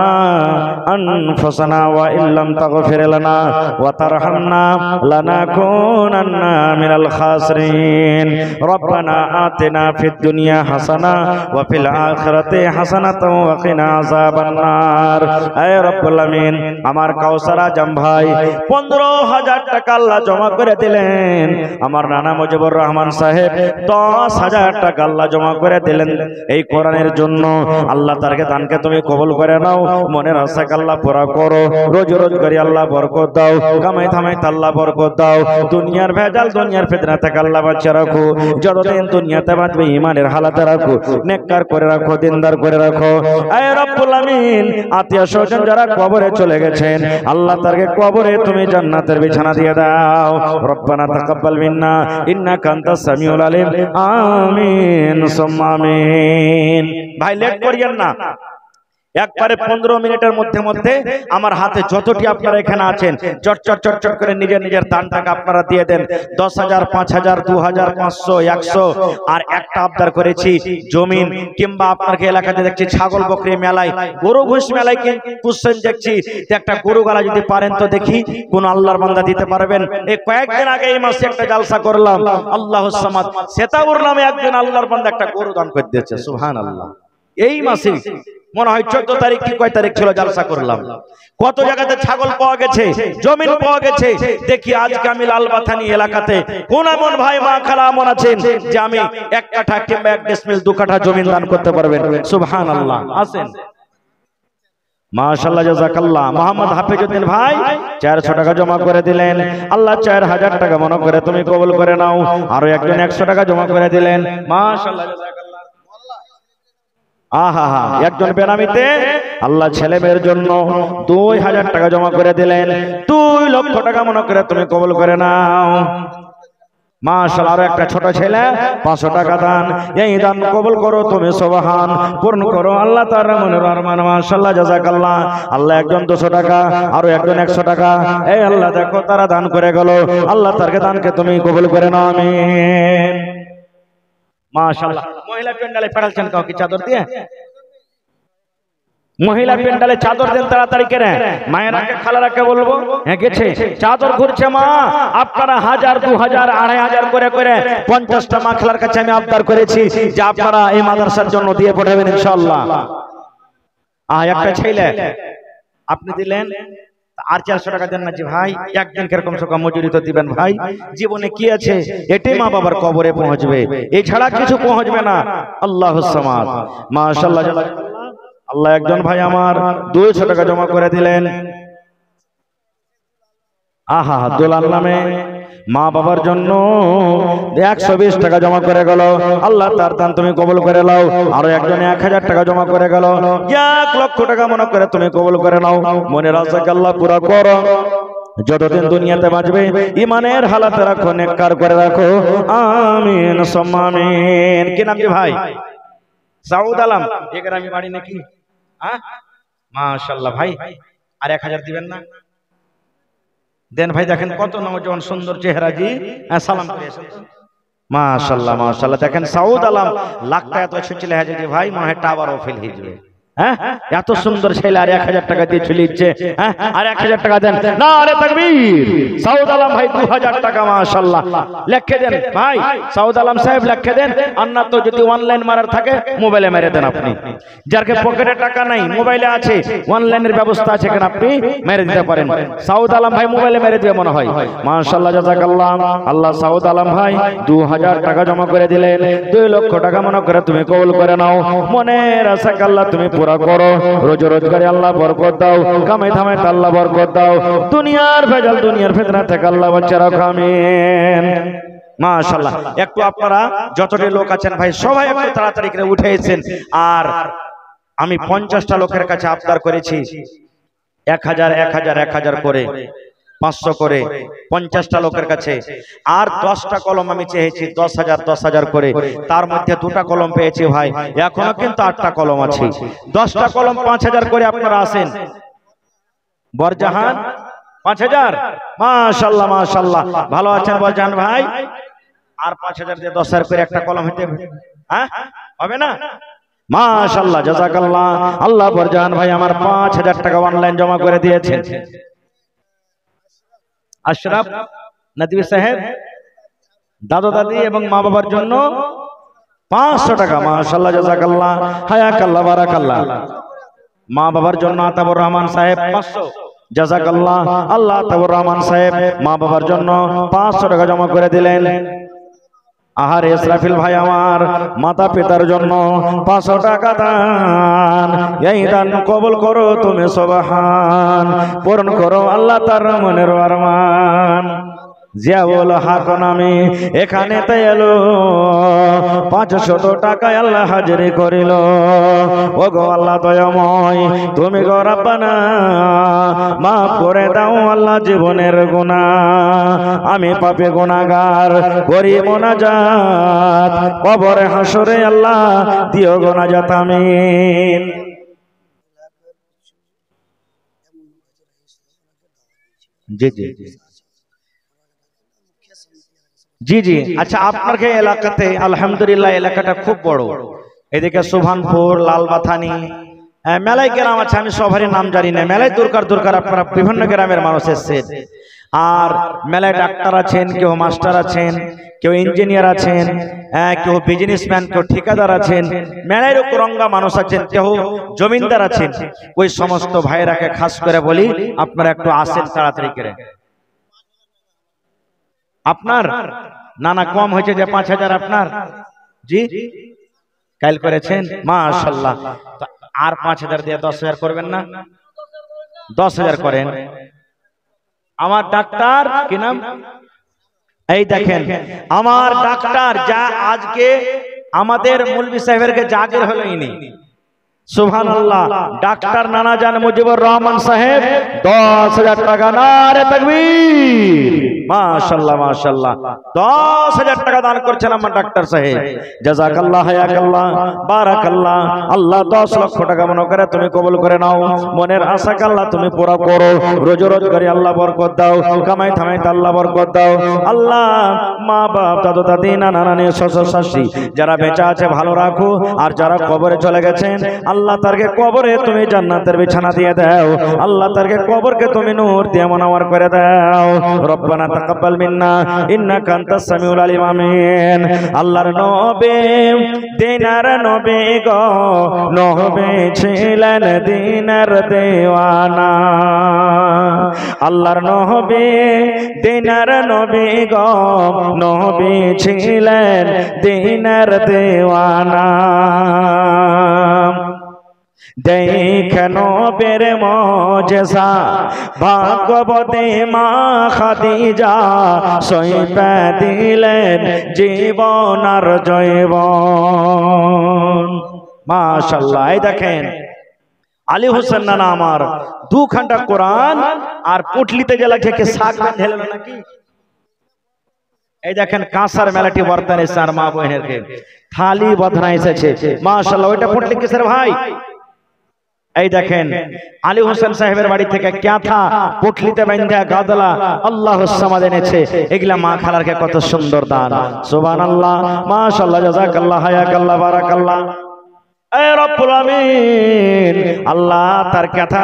আনফুসানা ওয়া ইল্লাম তাগফির লানা ওয়া তারহামনা লানাকুনান্না মিনাল খাসিরিন। রব্বানা আতিনা ফিদ দুনিয়া হাসানা ওয়া ফিল আখিরাতি হাসানাতাও ওয়া কিনা আযাবান নার। হে রব্বুল আমিন, আমার কাউসার আজম ভাই 15000 টাকা আল্লাহ জমা করে দিলেন। আমার নানা মুজিবুর রহমান সাহেব 10000 টাকা আল্লাহ জমা করে দিলেন এই কোরআনের জন্য। আল্লাহ তারকে দানকে তুমি কবুল করে নাও, মনের আশাকে আল্লাহ পুরা করো, রোজ রোজ করে আল্লাহ বরকত দাও, কামাই থামাই আল্লাহ বরকত দাও, দুনিয়ার ভেজাল দুনিয়ার ফিতনা থেকে আল্লাহ বাঁচিয়ে রাখো, যতদিন দুনিয়াতে বাঁচবে ঈমানের হালাতে রাখো, নেককার করে রাখো, দিনদার করে রাখো। হে রব্বুল আমিন, আত্মীয় স্বজন যারা কবরে চলে গেছেন, আল্লাহ তারকে কবরে তুমি জান্নাতের বিছানা দিয়ে দাও। রব্বানা তাকাব্বাল মিন্না ইন্নাকা আনতাস সামিউল আলিম। আমিন সুম্মা আমিন। ভাই লেট করিয়েন না, একবারে 15 মিনিটের মধ্যে মধ্যে আমার হাতে যতটি আপনারা এখানে আছেন চট চট চট চট করে নিজের নিজের দানটাকে আপনারা দিয়ে দেন। 10,000, 5,000, 2,000, 500, 100। আর একটা আবদার করেছি, জমিন কিংবা আপনার এলাকাতে দেখছি ছাগল বকরি মেলায়, গরু ঘোষ মেলায় কি পুষছেন দেখছি, একটা গরু গালা যদি পারেন তো দেখি কোন আল্লাহর বান্দা দিতে পারবেন। এই কয়েকদিন আগে এই মাসে একটা জালসা করলাম, আল্লাহুস সামাদ সেতাবুর নামে একজন আল্লাহর বান্দা একটা গরু দান করে দিয়েছে। সুবহানাল্লাহ। এই মাসে মনে হয় 14 তারিখ কি কয় তারিখ ছিল, জালসা করলাম। কত জায়গাতে ছাগল পাওয়া গেছে, জমিন পাওয়া গেছে। দেখি আজকে আমি লালবাথানি এলাকাতে কোন এমন ভাই মা খালা এমন আছেন যে আমি 1 কাঠা কিংবা 1 ডিসমিল 2 কাঠা জমিন দান করতে পারবেন? সুবহানাল্লাহ, আছেন? মাশাআল্লাহ, জাযাকাল্লাহ। মোহাম্মদ হাফিজউদ্দিন ভাই 400 টাকা জমা করে দিলেন। আল্লাহ 4000 টাকা মনে করে তুমি কবুল করে নাও। আরো একজন 100 টাকা জমা করে দিলেন। মাশাআল্লাহ, জাযাকাল্লাহ। আহা হা, একজন বেনামিতে আল্লাহ ছেলে মেয়ের জন্য 2000 টাকা জমা করে দিলেন। 2 লক্ষ টাকা মনে করে তুমি কবুল করে নাও। মাশাআল্লাহ, আরো একটা ছোট ছেলে 500 টাকা দান। এই দান কবুল করো তুমি, সুবহান, পূর্ণ করো আল্লাহ তাআলা মনের আরমান। মাশাআল্লাহ, জাযাকাল্লাহ। আল্লাহ একজন 200 টাকা, আরো একজন 100 টাকা। এই আল্লাহ দেখো তারা দান করে গেল, আল্লাহ তারকে দানকে তুমি কবুল করে নাও। আমিন। মাশাআল্লাহ। মহিলা প্যান্ডালে ফেরালছেন কাউ কি চাদর দিয়ে? মহিলা প্যান্ডালে চাদর দেন তাড়াতাড়ি করে। মায়েরাকে খালারাকে বলবো, হ্যাঁ গেছে চাদর ঘুরছে মা, আপনারা 1000, 2000, 2500 করে করে 50টা মা খালার কাছে আমি আবদার করেছি যে আপনারা এই মাদ্রাসার জন্য দিয়ে পাঠাবেন ইনশাআল্লাহ। একটা ছেলে আপনি দিলেন, আর 400 টাকা দেন না যে ভাই, একদিন কিরকম সকাম মজুরি তো দিবেন ভাই, জীবনে কি আছে এটাই মা বাবার কবরে পৌঁছবে, এছাড়া কিছু পৌঁছবে না। আল্লাহুস সামাদ। মাশাআল্লাহ, আল্লাহ একজন ভাই আমার 200 টাকা জমা করে দিলেন। আহা, দোলার নামে মা বাবার জন্য 120 টাকা জমা করে গেল, আল্লাহ তার দান তুমি কবুল করে নাও। আরো একজন 1000 টাকা জমা করে গেল, 1 লক্ষ টাকা মনে করে তুমি কবুল করে নাও। মনের আশাকে আল্লাহ পুরা করো, যতদিন দুনিয়াতে বাঁচবে ইমানের হালাতে রাখো, নেককার করে রাখো, আমিন সুম্মা আমিন। কি নাম যে ভাই? সাউদ আলম। এ গ্রামে বাড়ি নাকি? হ্যাঁ, মাশাআল্লাহ ভাই। আর 1000 দিবেন না? দেন ভাই। দেখেন কত নওজোয়ান সুন্দর চেহারা জি। সালাম করে এসেন। মাশাআল্লাহ মাশাআল্লাহ। দেখেন সাউদ আলম লাখটা এত ছুঁচলে হাজে যে ভাই মনে হয় টাওয়ারও ফেল হয়ে যাবে। হ্যাঁ, এত সুন্দর ছেলে আর 1000 টাকা দিয়ে চলে যাচ্ছে। হ্যাঁ, আর 1000 টাকা দেন। নারে তাকবীর। সাউদ আলম ভাই 2000 টাকা মাশাআল্লাহ লিখে দেন ভাই। সাউদ আলম সাহেব লিখে দেন। আন্না তো যদি অনলাইন মারার থাকে মোবাইলে মেরে দেন আপনি। যার পকেটে টাকা নাই মোবাইলে আছে, অনলাইনের ব্যবস্থা আছে, কেন আপনি মেরে দিতে পারেন। সাউদ আলম ভাই মোবাইলে মেরে দিবে মনে হয়। মাশাআল্লাহ জাযাকাল্লাহ। আল্লাহ সাউদ আলম ভাই 2000 টাকা জমা করে দিলেন। 2 লক্ষ টাকা মনে করে তুমি কবুল করে নাও। মনের আশা আল্লাহ তুমি পুরা করো। রোজ রোজগারে আল্লাহ বরকত দাও, কামাই ধামাই আল্লাহ বরকত দাও। দুনিয়ার ভেজাল দুনিয়ার ফিতনা থেকে আল্লাহ বাঁচিয়ে রাখো, আমিন। মাশাআল্লাহ। একটু আপনারা যতটি লোক আছেন ভাই সবাই একটু তাড়াতাড়ি করে উঠে এসেছেন। আর আমি 50টা লোকের কাছে আবদার করেছি 1000 1000 1000 করে, 500 করে 50টা লোকের কাছে। আর 10টা কলম আমি চেয়েছি 10,000 10,000 করে। তার মধ্যে 2টা কলম পেয়েছি ভাই, এখনো কিন্তু 8টা কলম আছে। 10টা কলম 5000 করে আপনারা আসেন। বরজাহান 5000। মাশাআল্লাহ মাশাআল্লাহ। ভালো আছেন বরজাহান ভাই? আর 5000 দিয়ে 10,000 করে একটা কলম হতে হ্যাঁ হবে না? মাশাআল্লাহ জাযাকাল্লাহ। আল্লাহ বরজাহান ভাই আমার 5000 টাকা অনলাইন জমা করে দিয়েছেন। আশরাফ নদী সাহেব দাদা দাদি এবং মা বাবার জন্য 500 টাকা। মাশাআল্লাহ জাযাকাল্লাহ, হায়াকাল্লাহ বারাকাল্লাহ। মা বাবার জন্য আতাবুর রহমান সাহেব 500। জাযাকাল্লাহ। আল্লাহ আতাবুর রহমান সাহেব মা বাবার জন্য 500 টাকা জমা করে দিলেন। আহার ইসরাফিল ভাই আমার মাতা পিতার জন্য 500 টাকা দান। এই দান কবুল করো তুমি সুবহান, পূরণ করো আল্লাহ তার মনের আরমান। জিয়াউল হক নামে এখানে তে এলো 500 টাকায় আল্লাহ হাজিরি করিল। ও গো আল্লাহ দয়াময় তুমি গো রব্বানা মাফ করে দাও আল্লাহ জীবনের গুনাহ। আমি পাপী গুনাহগার করি মুনাজাত, কবরে হাসরে আল্লাহ দিও গো নাজাত, আমিন। জি জি জি জি। আচ্ছা, আপনার এলাকাতে আলহামদুলিল্লাহ এলাকাটা খুব বড়। এদিকে সুবহানপুর, লালবাথানি মেলায় গ্রাম আছে, আমি সবারই নাম জানি না। মেলায় দরকার দরকার আপনারা বিভিন্ন গ্রামের মানুষ এসেছেন। আর মেলায় ডাক্তার আছেন, কেউ মাস্টার আছেন, কেউ ইঞ্জিনিয়ার আছেন, কেউ বিজনেসম্যান, কেউ ঠিকাদার আছেন, মেলায় রঙ্গা মানুষ আছেন, কেউ জমিনদার আছেন। ওই সমস্ত ভাইরাকে খাস করে বলি আপনারা একটু আসেন তাড়াতাড়ি করে। আপনার নানা কম হয়েছে যে 5000 আপনার জি কাল করেছেন মাশাআল্লাহ। আর 5000 দিয়ে 10,000 করবেন না? 10,000 করেন। আমার ডাক্তার কি নাম? এই দেখেন আমার ডাক্তার যা আজকে আমাদের মৌলভী সাহেবেরকে জাগির হলো ইনি। সুবহানাল্লাহ। ডাক্তার নানাজান মুজিবুর রহমান সাহেব 10,000 টাকা। নারে তাকবীর। মাশাআল্লাহ মাশাআল্লাহ। 10,000 টাকা দান করছেন আমার ডাক্তার সাহেব। জাযাকাল্লাহ, হায়াকাল্লাহ, বারাকাল্লাহ। আল্লাহ 10 লক্ষ টাকা মনে করে তুমি কবুল করে নাও। মনের আশা আল্লাহ তুমি পুরা করো। রোজ রোজগারি আল্লাহ বরকত দাও, কামাই থামাই আল্লাহ বরকত দাও। আল্লাহ মা বাপ দাদু দাদি নানা নানি শ্বশুর শাশুড়ি যারা বেঁচে আছে ভালো রাখো, আর যারা কবরে চলে গেছেন আল্লাহ তারকে কবরে তুমি জান্নাতের বিছানা দিয়ে দাও। আল্লাহ তারকে কবরকে তুমি নূর দিয়ে মুনাওয়ার করে দাও। রব্বানা তাকাব্বাল মিন্না ইন্নাকা আনতাস সামিউল আলিম, আমিন। আল্লাহর নবী দিনার নবী গো, নবী ছিলেন দিনের দেওয়ানা। আল্লাহর নবী দিনার নবী গো, নবী ছিলেন দিনের দেওয়ানা। দেখনো বের মজেজা ভাগবতে মা খাদিজা সইপে দিলেন জীবন আর জৈবন। মাশাআল্লাহ। এই দেখেন আলী হোসেন নানা আমার 2 ঘন্টা কোরআন আর পুটলিতে যে লাগে শাক ঢেলে নাকি। এই দেখেন কাঁসার মেলাটি বর্তমানে স্যার মা বোনেরকে থালি বদনা এসেছে মাশাআল্লাহ। ওইটা পুটলি কিসের ভাই? এই দেখেন আলী হোসেন সাহেবের বাড়ি থেকে ক্যাথা পুটলিতে বাঁধা গাদলা আল্লাহুস সামাদ এনেছে। এগুলা মা খালারকে কত সুন্দর দান। সুবহানাল্লাহ, মাশাআল্লাহ, জাযাকাল্লাহ, হায়াকাল্লাহ, বারাকাল্লাহ। এ রব্বুল আমিন, আল্লাহ তার কথা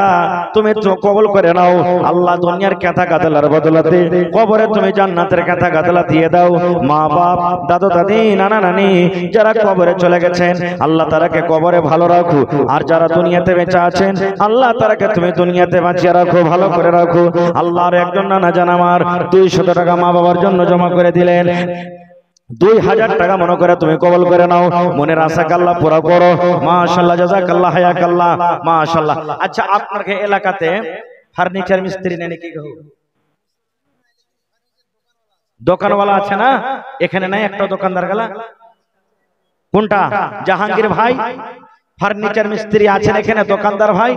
তুমি তো কবুল করে নাও। আল্লাহ দুনিয়ার কথা গাদলার বদলাতে কবরে তুমি জান্নাতের কথা গাদলা দিয়ে দাও। মা বাপ, দাদু দাদি, নানা নানি যারা কবরে চলে গেছেন আল্লাহ তারাকে কবরে ভালো রাখো। আর যারা দুনিয়াতে বেঁচে আছেন আল্লাহ তারাকে তুমি দুনিয়াতে বাঁচিয়ে রাখো, ভালো করে রাখো। আল্লাহর একজন নানা জান আমার 200 টাকা মা বাবার জন্য জমা করে দিলেন। 2000 টাকা মনে করে তুমি কবল করে নাও। মনের আশাকে আল্লাহ পুরা করো। মাশাআল্লাহ, জাযাকাল্লাহ, হায়াকাল্লাহ, মাশাআল্লাহ। আচ্ছা, আপনার এলাকাতে ফার্নিচার মিস্ত্রি নেই নাকি? দোকানওয়ালা আছে না? এখানে নাই একটা দোকানদার গেলা? কোনটা? জাহাঙ্গীর ভাই ফার্নিচার মিস্ত্রি আছেন এখানে? দোকানদার ভাই,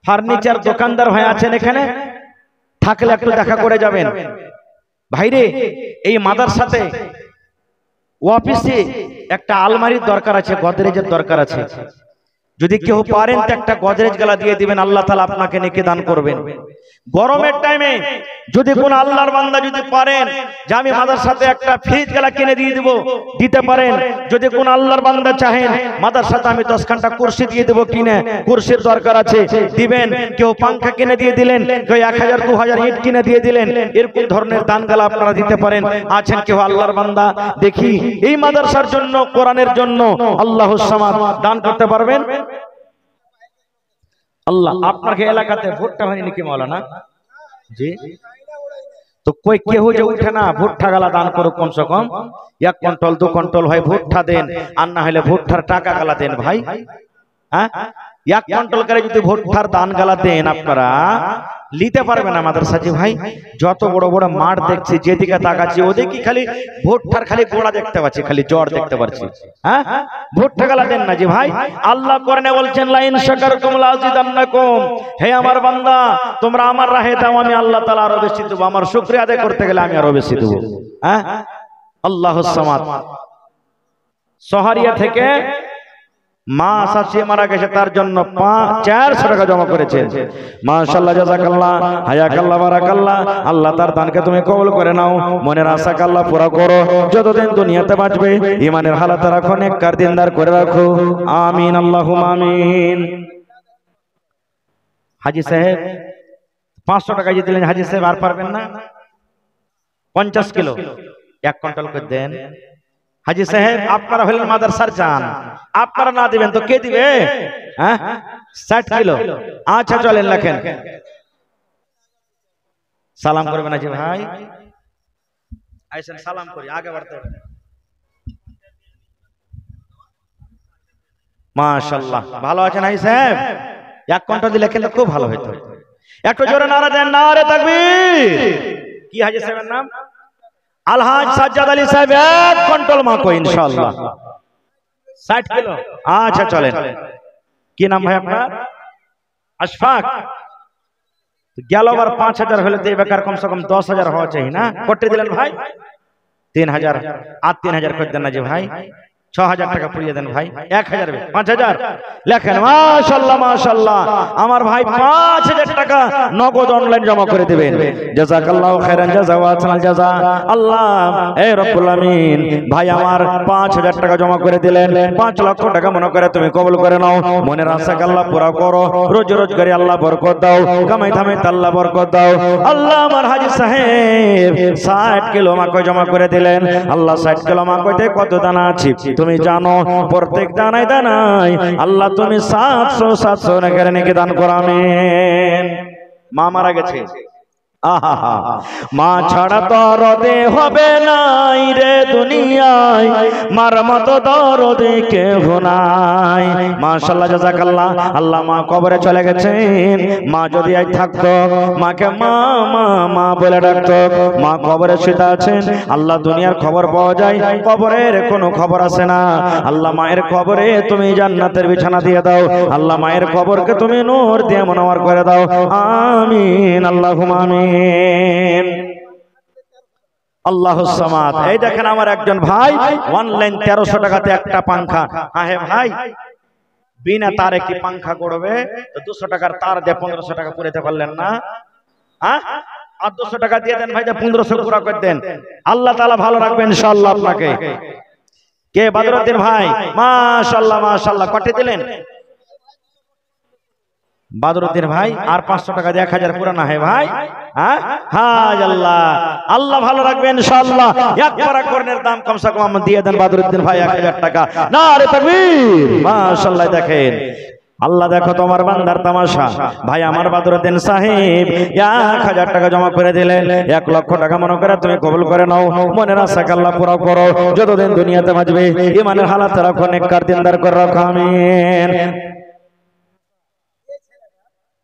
ফার্নিচার দোকানদার ভাই আছেন এখানে? থাকলে একটু দেখা করে যাবেন। ভাইরে, এই মাদ্রাসাতে অফিসে একটা আলমারির দরকার আছে, গদরেজের দরকার আছে। যদি কেউ পারেন তো একটা গদরেজ গলা দিয়ে দিবেন, আল্লাহ তাআলা আপনাকে নেকি দান করবেন। গরমের টাইমে যদি কোন আল্লাহর বান্দা যদি পারেন যে আমি মাদ্রাসাতে একটা ফ্রিজ গলা কিনে দিয়ে দিব, দিতে পারেন। যদি কোন আল্লাহর বান্দা চাহেন মাদ্রাসাতে আমি 10 ঘন্টা কুরসি দিয়ে দেব, কিনে কুরসির দরকার আছে, দিবেন। কেউ পাঙ্খা কিনে দিয়ে দিলেন, কেউ 1000 2000 ইট কিনে দিয়ে দিলেন। এরকম ধরনের দান গলা আপনারা দিতে পারেন। আছেন কেউ আল্লাহর বান্দা? দেখি এই মাদ্রাসার জন্য, কোরআনের জন্য আল্লাহুস সামাদ দান করতে পারবেন? আল্লাহ আপনার এলাকাতে ভুট্টা হয়নি নাকি মাওলানা? জি, তো কই কেউ যে উঠে না ভুট্টা গালা দান করো, কমসে কম 1 কুইন্টাল 2 কুইন্টাল হয় ভুট্টা দেন, আর না হলে ভুট্টার টাকা গালা দেন ভাই। হ্যাঁ, 1 কুইন্টাল করে যদি ভুট্টার দান গালা দেন আপনারা নিতে পারবেন না মাদ্রাসাজি ভাই। যত বড় বড় মাঠ দেখছি, যেদিকে তাকাচ্ছি ওদিকে খালি ভুট্টার খালি গোড়া দেখতে পাচ্ছি, খালি জ্বর দেখতে পাচ্ছি। হ্যাঁ, ভুট্টা গালা দেন না জি ভাই। আল্লাহ কোরআনে বলছেন লা ইন শাকারতুম লাযিদান্নাকুম, হে আমার বান্দা তোমরা আমার রাহে দাও, আমি আল্লাহ তাআলা আরো বেশি দেব। আমার শুকরিয়া আদায় করতে গেলে আমি আরো বেশি দেব। হ্যাঁ, আল্লাহুস সামাদ। সহারিয়া থেকে মা শাশি মারা গেছে, তার জন্য 400 টাকা জমা করেছেন। মাশাআল্লাহ, জাযাকাল্লাহ, হায়াকাল্লাহ, বারাকাল্লাহ। আল্লাহ তার দানকে তুমি কবুল করে নাও। মনের আশাকে আল্লাহ পুরা করো। যতদিন দুনিয়াতে বাঁচবে ঈমানের হালাতে রাখো, নেককার দিনদার করে রাখো। আমিন, আল্লাহুম্মা আমিন। হাজী সাহেব 500 টাকা দিয়ে দিলেন। হাজী সাহেব আর পারবেন না? 50 কিলো 1 কুইন্টাল করে দেন। হাজী সাহেব আপনারা হলেন মাদ্রাসার জান, আপনারা না দিবেন তো কে দিবে? হ্যাঁ, 60 কিলো। আচ্ছা চলেন, লেখেন। সালাম করবেন না জি ভাই? আইসেন সালাম করি, আগে বাড়তে হবে। মাশাআল্লাহ, ভালো আছেন হাজী সাহেব? 1 কুইন্টাল দিলে খেলে খুব ভালো হতো। একটু জোরে নারা দেন, নারে তাকবীর। কি হাজী সাহেবের নাম? আলহাজ সাজ্জাদ আলী সাহেব। 1 কুইন্টাল মাকো ইনশাআল্লাহ 60 কিলো। আচ্ছা চলেন। কি নাম ভাই আপনার? আশফাক। গেলবার 5000 হলে তো বেকার কমসে কম 10000 হওয়া চাই না? কটে দিলেন ভাই 3000। আর 3000 করে দেন না যে ভাই? 6000 টাকা পুড়িয়ে দেন ভাই। 1000 5000 লেখেন। মাশাআল্লাহ, মাশাআল্লাহ। আমার ভাই 5000 টাকা নগদ অনলাইন জমা করে দিবেন। জাযাকাল্লাহু খাইরান জাযা ওয়া আহসানাল জাযা। আল্লাহ এ রব্বুল আমিন, ভাই আমার 5000 টাকা জমা করে দিলেন। 5 লক্ষ টাকা মনে করে তুমি কবুল করে নাও। মনের আশাকে আল্লাহ পুরা করো। রোজগারে আল্লাহ বরকত দাও, কামাই ধামে আল্লাহ বরকত দাও। আল্লাহ আমার হাজী সাহেব 60 কিলো মাকো জমা করে দিলেন। আল্লাহ 60 কিলো মাকোতে কত দানা আছে তুমি জানো? প্রত্যেক দানায় দানায় আল্লাহ তুমি 700 নাকি দান করো। আমিন। মা মারা গেছে, আহা মা ছাড়া দরদে হবে নাই রে দুনিয়ায়, মার মতো দরদে কেহ নাই। মাশাআল্লাহ জাযাকাল্লাহ। আল্লাহ মা কবরে চলে গেছেন, মা যদি আজ থাকতো মাকে মা মা মা বলে ডাকতো। মা কবরে শুয়ে আছেন, আল্লাহ দুনিয়ার খবর পাওয়া যায়, কবরের কোনো খবর আসে না। আল্লাহ মায়ের কবরে তুমি জান্নাতের বিছানা দিয়ে দাও, আল্লাহ মায়ের কবরকে তুমি নূর দিয়ে মুনাওয়ার করে দাও। আমিন আল্লাহুম্মা আমিন। আল্লাহুস সামাদ। এই দেখেন আমার একজন ভাই অনলাইন 1300 টাকাতে একটা পাংখা। হ্যাঁ হে ভাই, বিনা তারে কি পাংখা করবে? তো 200 টাকার তার দিয়ে 1500 টাকা পুরাতে পারলেন না? হ্যাঁ, আর 200 টাকা দিয়ে দেন ভাই, 1500 পুরা করে দেন। আল্লাহ তাআলা ভালো রাখবেন ইনশাআল্লাহ আপনাকে। কে বদরুদ্দিন ভাই? মাশাআল্লাহ মাশাআল্লাহ। কটে দিলেন বদরুদ্দিন ভাই? আর 500 টাকা দিয়ে 1000 পুরা না হে ভাই? হ্যাঁ হাজ আল্লাহ, আল্লাহ ভালো রাখবেন ইনশাআল্লাহ। এক পারা কোরআনের দাম কমসে কম দিয়ে দেন বদরুদ্দিন ভাই 1000 টাকা। নারে তাকবীর। মাশাআল্লাহ। দেখেন আল্লাহ, দেখো তোমার বান্দার তামাশা। ভাই আমার বদরুদ্দিন সাহেব 1000 টাকা জমা করে দিলেন, 1 লক্ষ টাকা মনে করে তুমি কবুল করে নাও। মনের আশাকে আল্লাহ পুরো করো, যতদিন দুনিয়াতে বাঁচবে ঈমানের হালাত রাখো, নেককার দিনদার করে রাখো। আমিন।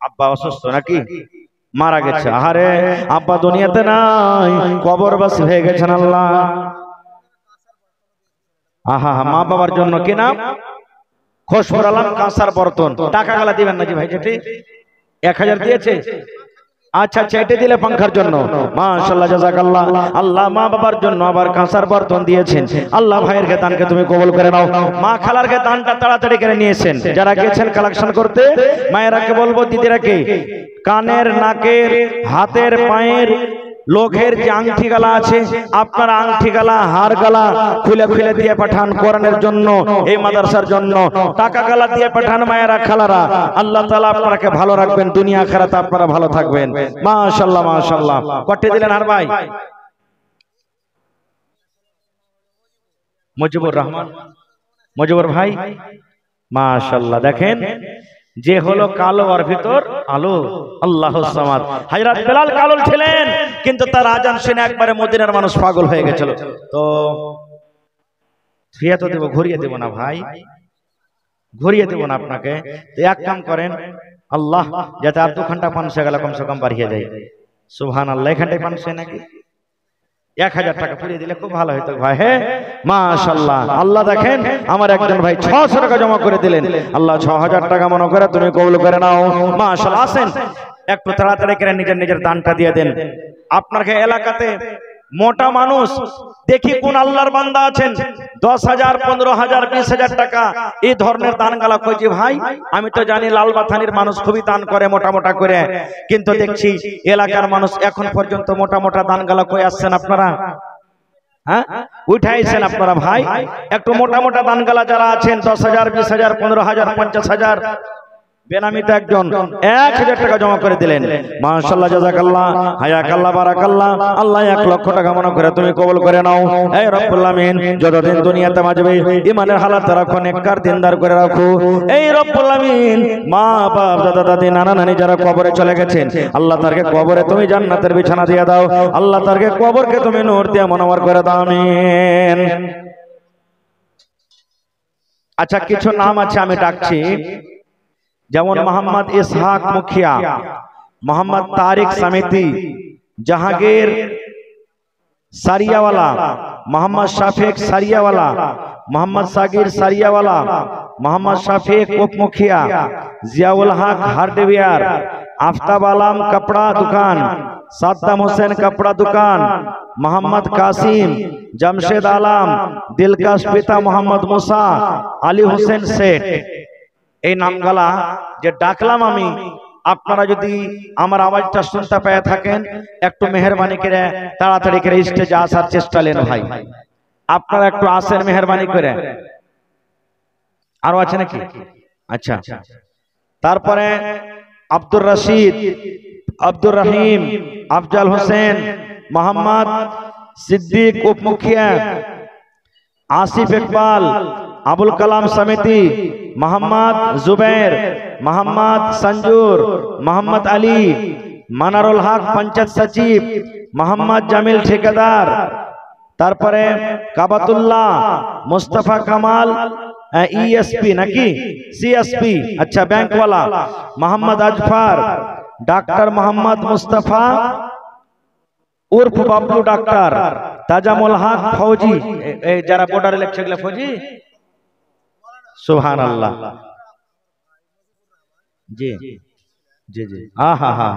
আব্বা অসুস্থ নাকি? মারা গেছে? আরে আব্বা দুনিয়াতে নাই, কবরবাসী হয়ে গেছেন আল্লাহ। আহা, মা বাবার জন্য কি নাম? খোশপুর আলম কাঁসার বর্তন। টাকা গালা দিবেন নাকি ভাই? যেটি 1000 দিয়েছে। আচ্ছা আচ্ছা, এটা দিলে পাংখার জন্য। মাশাআল্লাহ জাযাকাল্লাহ। আল্লাহ মা বাবার জন্য আবার কাঁসার বর্তন দিয়েছেন। আল্লাহ ভাইয়ের দানকে তুমি কবুল করে নাও। মা খালার দানটা তাড়াতাড়ি করে নিয়েছেন, যারা গেছেন কালেকশন করতে। মায়েরাকে বলবো, দিদিরাকে কানের, নাকের, হাতের, পায়ের, লোকের যে আংটি গালা আছে, আপনার আংটি গালা, হার গালা খুলে খুলে দিয়ে পাঠান কোরআনের জন্য, এই মাদ্রাসার জন্য। টাকা গালা দিয়ে পাঠান মায়েরা খালারা। আল্লাহ তাআলা আপনাকে ভালো রাখবেন, দুনিয়া আখিরাতে আপনারা ভালো থাকবেন। মাশাআল্লাহ মাশাআল্লাহ। কটে দিলেন আর ভাই? মুজিবুর রহমান, মুজিবুর ভাই মাশাআল্লাহ। দেখেন যে হলো কালো আর ভিতর আলো। আল্লাহুস সামাদ। হযরত বেলাল কালো ছিলেন, কিন্তু তার আজান শুনে একবারে মদিনার মানুষ পাগল হয়ে গেছিল। তো ফিয়া তো দেব, ঘুরিয়ে দেব না ভাই, ঘুরিয়ে দেব না আপনাকে। তো এক কাম করেন, আল্লাহ যাতে আর 2 ঘন্টা 500 গেলে কমসে কম বাড়িয়ে যায়। সুবহানাল্লাহ। এখানটায় 500 নাকি? 1000 টাকা পুরিয়ে দিলে খুব ভালো হতো ভাই। হ্যাঁ মাশাআল্লাহ। আল্লাহ দেখেন আমার একজন ভাই 600 টাকা জমা করে দিলেন। আল্লাহ 6000 টাকা মনে করে তুমি কবুল করে নাও। মাশাআল্লাহ। আসেন একটু তাড়াতাড়ি করে নিজের নিজের দানটা দিয়ে দেন। আপনার এলাকাতে মোটা মানুষ দেখি কোন আল্লাহর বান্দা আছেন 10,000, 15,000, 20,000 টাকা এই ধরনের দান গালা কইছি ভাই। আমি তো জানি লালবাথানির মানুষ খুবই দান করে মোটা মোটা করে, কিন্তু দেখছি এলাকার মানুষ এখন পর্যন্ত মোটা মোটা দান গালা কই আসছেন আপনারা? হ্যাঁ উঠাইছেন আপনারা ভাই? একটু মোটা মোটা দান গালা যারা আছেন 10,000, 20,000, 15,000, 50,000, বেনামিতে একজন 1000 টাকা জমা করে দিলেন। মাশাআল্লাহ জাযাকাল্লাহ, হায়াকাল্লাহ, বারাকাল্লাহ। আল্লাহ 1 লক্ষ টাকা মনে করে তুমি কবুল করে নাও। হে রব্বুল আমিন, যতদিন দুনিয়াতে বাঁচবে ঈমানের হালাত রাখো, নেককার দিনদার করে রাখো। এই রব্বুল আমিন মা বাপ, দাদা দাদি, নানা নানি যারা কবরে চলে গেছেন, আল্লাহ তারকে কবরে তুমি জান্নাতের বিছানা দিয়ে দাও। আল্লাহ তারকে কবরকে তুমি নূর দিয়ে মুনাওয়ার করে দাও। আমিন। আচ্ছা কিছু নাম আছে আমি ডাকছি, যেমন মোহাম্মদ ইসহাক মুখিয়া, মোহাম্মদ তারিক সমিতি, জাহাঙ্গীর সারিয়াওয়ালা, মোহাম্মদ শাফিক সারিয়াওয়ালা, মোহাম্মদ সাগির সারিয়াওয়ালা, মোহাম্মদ শাফিক উপমুখিয়া, জিয়াউল হক হার্ডওয়্যার, আফতাব আলম कपड़ा दुकान, साद्दाम हुसैन कपड़ा दुकान, मोहम्मद कासिम, जमशेद आलम, दिलकश पिता मोहम्मद मूसा, আলী হোসেন শেখ। এই নামগুলা যে ডাকলাম আমি, আপনারা যদি আমার আওয়াজটা শুনতে পেয়ে থাকেন একটু মেহেরবানি করে তাড়াতাড়ি করে স্টেজে আসার চেষ্টা নেন ভাই। আপনারা একটু আসেন মেহেরবানি করে। আরো আছে নাকি? আচ্ছা, তারপরে আব্দুর রশিদ, আব্দুর রহিম, আফজাল হোসেন, মোহাম্মদ সিদ্দিক উপমুখিয়া, আসিফ ইকবাল, আবুল কালাম সমিতি, মোহাম্মদ जुबैर, मोहम्मद संजूर, मोहम्मद अली, মানারুল হক পঞ্চায়েত সচিব, মোহাম্মদ জামিল ঠিকাদার, তারপরে কাবাতুল্লাহ, মুস্তাফা কামাল ইএসপি নাকি সিএসপি, আচ্ছা ব্যাংকওয়ালা, মোহাম্মদ আজফার, ডাক্তার মোহাম্মদ মুস্তাফা উর্ফ বাবলু ডাক্তার, তাজামুল হক ফৌজি, এই যারা বর্ডারে লেখছে এগুলা ফৌজি, সুবহানাল্লাহ, জি জি জি, আহা হা,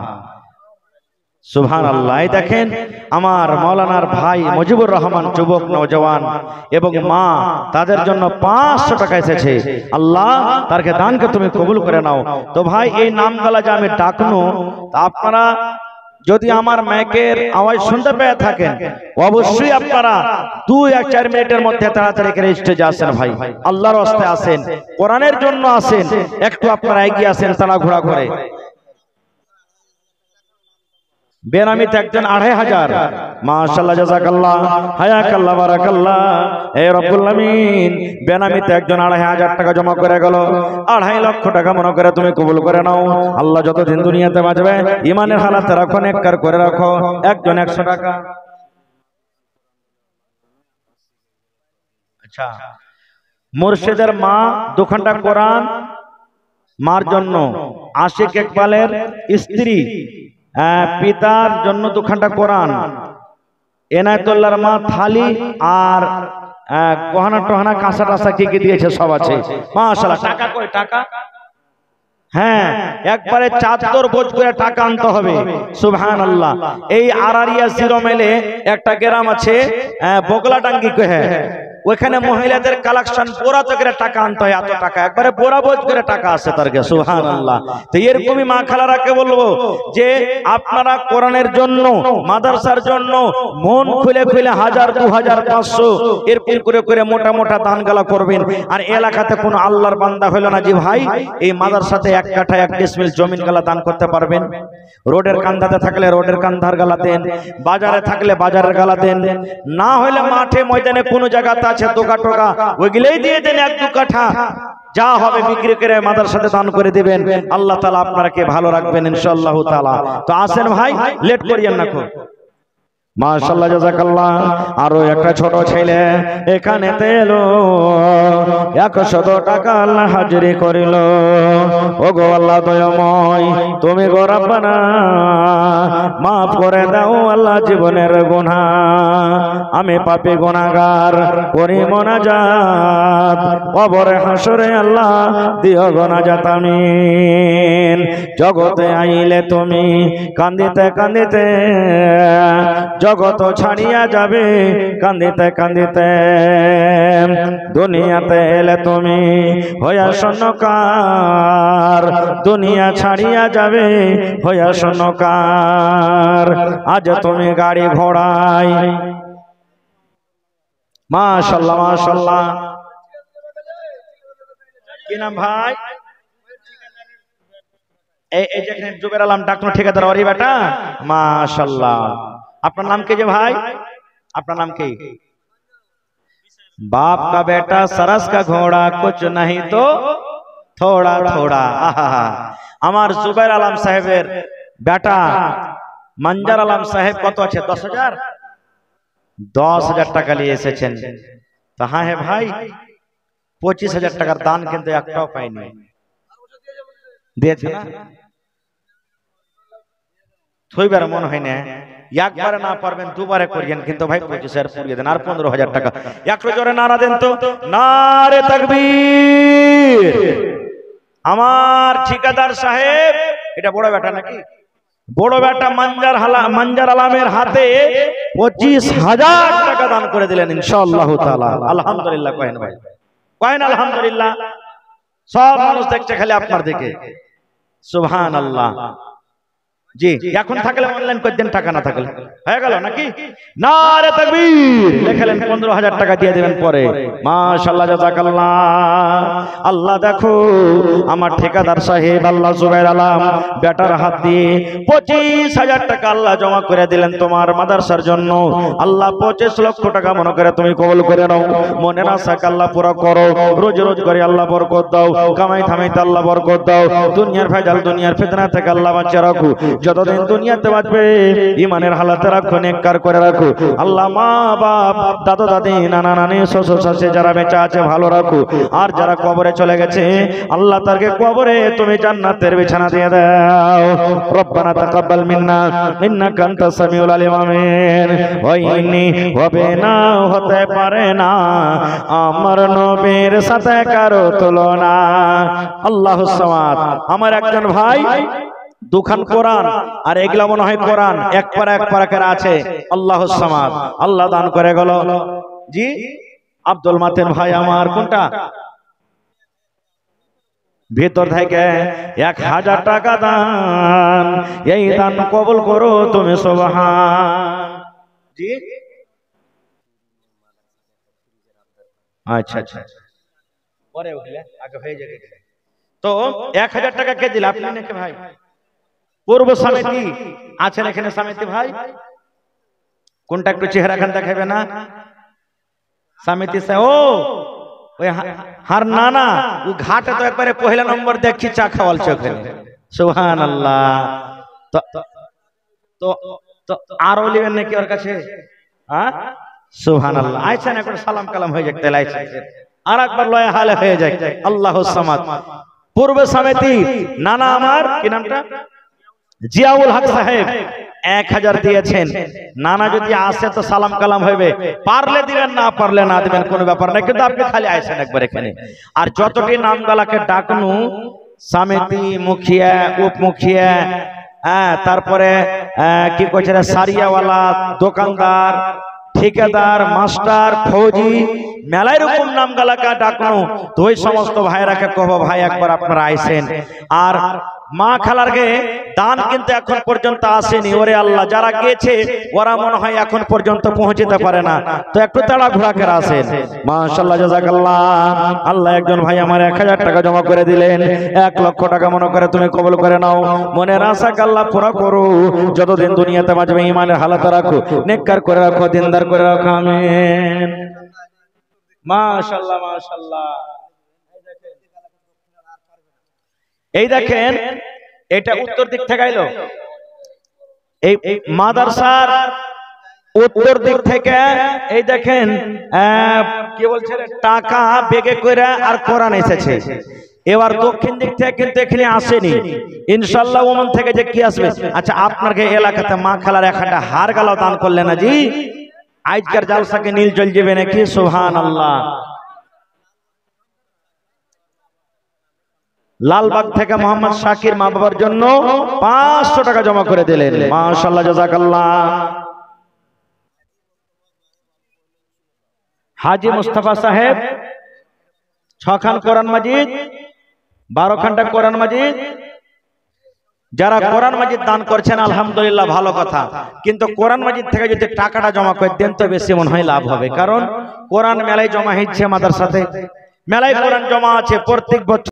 সুবহানাল্লাহ। এই দেখেন আমার মাওলানার ভাই মুজিবুর রহমান, যুবক নওজওয়ান এবং মা, তাদের জন্য 500 টাকা এসেছে। আল্লাহ তারকে দানকে তুমি কবুল করে নাও। তো ভাই এই নামগুলা যে আমি ডাকনো, আপনারা যদি আমার মাইকের আওয়াজ শুনতে পেয়ে থাকেন, অবশ্যই আপনারা 2-4 মিনিটের মধ্যে তাড়াতাড়ি করে স্টেজে আসেন ভাই, আল্লাহর রাস্তায় আসেন, কোরআনের জন্য আসেন, একটু আপনারা এগিয়ে আসেন তাড়াহুড়া করে। বেনামিতে একজন 2500, মাশাআল্লাহ, জাযাকাল্লাহ, হায়াকাল্লাহ, বারাকাল্লাহ, হে রব্বুল আমিন। বেনামিতে একজন 2500 টাকা জমা করে গেল, 2.5 লক্ষ টাকা মনে করে তুমি কবুল করে নাও। আল্লাহ যতদিন দুনিয়াতে বাঁচবে ইমানের হালাতে রাখো, নেককার করে রাখো। একজন 100 টাকা। আচ্ছা, মুর্শিদের মা 2 ঘন্টা কোরআন, মার জন্য আশিক ইকবালের স্ত্রী পিতার জন্য 2 ঘন্টা কোরআন, এনায়েতুল্লাহর মা থালি আর গহনা টহনা কাঁসা টাসা কি কি দিয়েছে সব আছে, মাশাআল্লাহ। টাকা কই টাকা? হ্যাঁ, একবারে চাদর বোঝ করে টাকা আনতে হবে, সুবহানাল্লাহ। এই আরারিয়া সিরমেলে একটা গ্রাম আছে বগলাডাঙ্গি কহে, ওখানে মহিলাদের কালেকশন বোরা তো করে টাকা আনতে হয়, এত টাকা একবারে বোরা বোঝ করে টাকা আছে তার কাছে, সুবহানাল্লাহ। তো এরকমই মা খালারাকে বলবো যে আপনারা কোরআনের জন্য, মাদ্রাসার জন্য মন খুলে খুলে 1000, 2000, 500 এরকম করে করে মোটা মোটা দানগালা করবেন। আর এলাকাতে কোনো আল্লাহর বান্দা হলো না যে ভাই এই মাদ্রাসাতে 1 কাঠা 1 ডিসমিল জমিন গালা দান করতে পারবেন, রোডের কান্ধাতে থাকলে রোডের কান্ধার গালা দেন, বাজারে থাকলে বাজারের গালা দেন, না হলে মাঠে ময়দানে কোনো জায়গাতে আছে দোকা টোকা ওইগুলোই দিয়ে দেন 1-2 কাঠা, যা হবে বিক্রি করে মাদ্রাসাতে দান করে দিবেন। আল্লাহ তাআলা আপনাকে ভালো রাখবেন ইনশাআল্লাহ তাআলা। তো আসেন ভাই, লেট করিয়েন না। মাশাআল্লাহ, জাযাকাল্লাহ। আরো একটা ছোট ছেলে এখানে এলো, 100 টাকা আল্লাহ হাজিরি করিল। ও গো আল্লাহ দয়াময়, তুমি গো রব্বানা মাফ করে দাও আল্লাহ জীবনের গুনাহ, আমি পাপী গুনাহগার করি মুনাজাত, কবরে হাসরে আল্লাহ দিও গো নাজাত, আমিন। জগতে আইলে তুমি কান্দিতে কান্দিতে জগত ছাড়িয়া যাবে, কান্দিতে কান্দিতে দুনিয়াতে এলে তুমি হইয়া শূন্যকার, দুনিয়া ছাড়িয়া যাবে হইয়া শূন্যকার। আজ তুমি গাড়ি ঘোড়ায়, মাশাআল্লাহ মাশাআল্লাহ। কি নাম ভাই? এই যেখানে জুবের আলম ডাক্তার ঠিকাদার ওরই বেটা, মাশাআল্লাহ। আপনার नाम के भाई? अपना नाम के? बाप का बेटा सरस का घोड़ा, कुछ नहीं तो थोड़ा थोड़ा। আমার জুবের আলম সাহেবের বেটা মঞ্জার আলম সাহেব কত আছে? 10,000 10,000 টাকা নিয়ে এসেছেন। তো হ্যাঁ হে ভাই, 25,000 টাকার দান কিন্তু একটাও পাইনি, দিয়েছে না? থইবার মন হয় না, একবারে না পারবেন দুবারে করিয়েন, কিন্তু ভাই 25,000 পুরিয়ে দেন, আর 15,000 টাকা। একটু জোরে নারা দেন তো, নারে তাকবীর। আমার ঠিকাদার সাহেব, এটা বড় বেটা নাকি? বড় বেটা মঞ্জার আলমের হাতে 25,000 টাকা দান করে দিলেন ইনশাআল্লাহ তাআলা। আলহামদুলিল্লাহ কহেন ভাই, কহেন আলহামদুলিল্লাহ। সব মানুষ দেখছে খালি আপনার দিকে, সুবহানাল্লাহ। জি, এখন থাকলে অনলাইন করে দেন, টাকা না থাকলে হয়ে গেল নাকি? নারে তাকবীর লেখলেন, 15,000 টাকা দিয়ে দিবেন পরে। মাশাআল্লাহ, জাযাকাল্লাহ। আল্লাহ দেখো আমার ঠিকাদার সাহেব আল্লাহ জুবের আলম বেটার হাত দিয়ে 25,000 টাকা আল্লাহ জমা করে দিলেন তোমার মাদ্রাসার জন্য। আল্লাহ 25 লক্ষ টাকা মনে করে তুমি কবুল করে নাও। মনের আশাকে আল্লাহ পুরো করো, রোজ রোজ করে আল্লাহ বরকত দাও, কামাই থামাইতে আল্লাহ বরকত দাও, দুনিয়ার ভেজাল দুনিয়ার ফিতনা থেকে আল্লাহ বাঁচিয়ে রাখো। যতদিন দুনিয়াতে বাঁচবে ইমানের হালাতে রাখো, নেককার করে রাখো। আল্লাহ মা বাপ, দাদা দাদি, নানা নানি, শ্বশুর শাশুড়ি যারা বেঁচে আছে ভালো রাখো, আর যারা কবরে চলে গেছে আল্লাহ তারকে কবরে তুমি জান্নাতের বিছানা দিয়ে দাও। রব্বানা তাকাব্বাল মিন্না ইন্নাকা আনতাস সামিউল আলিম। আমিন। হয়নি, হবে না, হতে পারে না আমার নবীর সাথে কারো তুলনা। আল্লাহুস সামাদ। আমার একজন ভাই দুখান কোরআন, আর এগুলা মনে হয় কোরআন এক পারা করে আছে। আল্লাহুস সামাদ। আল্লাহ দান করে গেল। জি আব্দুল মাতিন ভাই আমার, কোনটা ভিতর থেকে 1000 টাকা দান, এই দান কবুল করো তুমি সুবহান। জি আচ্ছা আচ্ছা, পরে উঠলে আগে হয়ে যাবে। তো 1000 টাকা কে দিল? আপনি নাকি ভাই? পূর্ব সমিতি আছেন এখানে সমিতি ভাই, কোনটা একটু চেহারা খান দেখাবে না সমিতি সে? ও ওই হার নানা ও ঘাটে তো একবারে পহেলা নম্বর দেখছি চা খাওয়াল চোখে। সুবহানাল্লাহ। তো তো তো আরো লিবেন নাকি ওর কাছে? হ্যাঁ সুবহানাল্লাহ। আইছেন একবার সালাম কালাম হয়ে যাক, তাহলে আইছেন আর একবার লয়া হালে হয়ে যায়। আল্লাহুস সামাদ। পূর্ব সমিতি নানা আমার কি নামটা, জিয়াউল হক সাহেব 1000 দিয়েছেন। নানা যদি আসে তো সালাম কালাম হইবে, পারলে দিবেন, না পারলে না দিবেন, কোনো ব্যাপার না, কিন্তু আপনি খালি আইছেন একবার এখানে। আর যতটি নামগালাকে ডাকনু, সমিতি মুখিয়া, উপমুখিয়া, তারপরে কি কইছে সারিয়াওয়ালা, দোকানদার, ঠিকাদার, মাস্টার, ফৌজি, মেলাই রকম নামগালাকে ডাকনু, তো ওই সমস্ত ভাইরাকে কব ভাই একবার আপনারা আইছেন। আর মা খালারকে দান কিন্তু এখন পর্যন্ত আসেনি। ওরে আল্লাহ, যারা গেছে ওরা মনে হয় এখন পর্যন্ত পৌঁছতে পারে না, তো একটু তাড়া ঘোরা করে আসেন। মাশাআল্লাহ, জাযাকাল্লাহ। আল্লাহ একজন ভাই আমার 1000 টাকা জমা করে দিলেন। 1 লক্ষ টাকা মনে করে তুমি কবুল করে নাও। মনের আশা আল্লাহ পুরা করো। যতদিন দুনিয়াতে বাঁচবে ঈমানের হালাতে রাখো, নেককার করে রাখো, দিনদার করে রাখো। আমিন। মাশাআল্লাহ মাশাআল্লাহ। এই দেখেন, এটা উত্তর দিক থেকে আইলো। এই মাদ্রাসার উত্তর দিক থেকে এই দেখেন কি বলছে, টাকা বেগে কইরা আর কোরআন এসেছে। এবার দক্ষিণ দিক থেকে কিন্তু এখানে আসেনি, ইনশাআল্লাহ ওমান থেকে যে কি আসবে। আচ্ছা, আপনার এলাকাতে মা খালার একটা হার গালাও দান করলেন না জি? আজকের জালসাকে নীল চল যাবে নাকি? সুবহানাল্লাহ। লালবাগ থেকে মোহাম্মদ শাকির মা বাবার জন্য 500 টাকা জমা করে দিলেন। মাশাআল্লাহ, জাযাকাল্লাহ। হাজি মুস্তাফা সাহেব 6 খান কোরআন মাজিদ, 12 খানটা কোরআন মাজিদ। যারা কোরআন মাজিদ দান করছেন আলহামদুলিল্লাহ, ভালো কথা, কিন্তু কোরআন মাজিদ থেকে যদি টাকাটা জমা করে দেন তো বেশি মনে হয় লাভ হবে। কারণ কোরআন মেলায় জমা হচ্ছে, মাদ্রাসাতে মেলায় কোরআন জমা আছে প্রত্যেক বছর।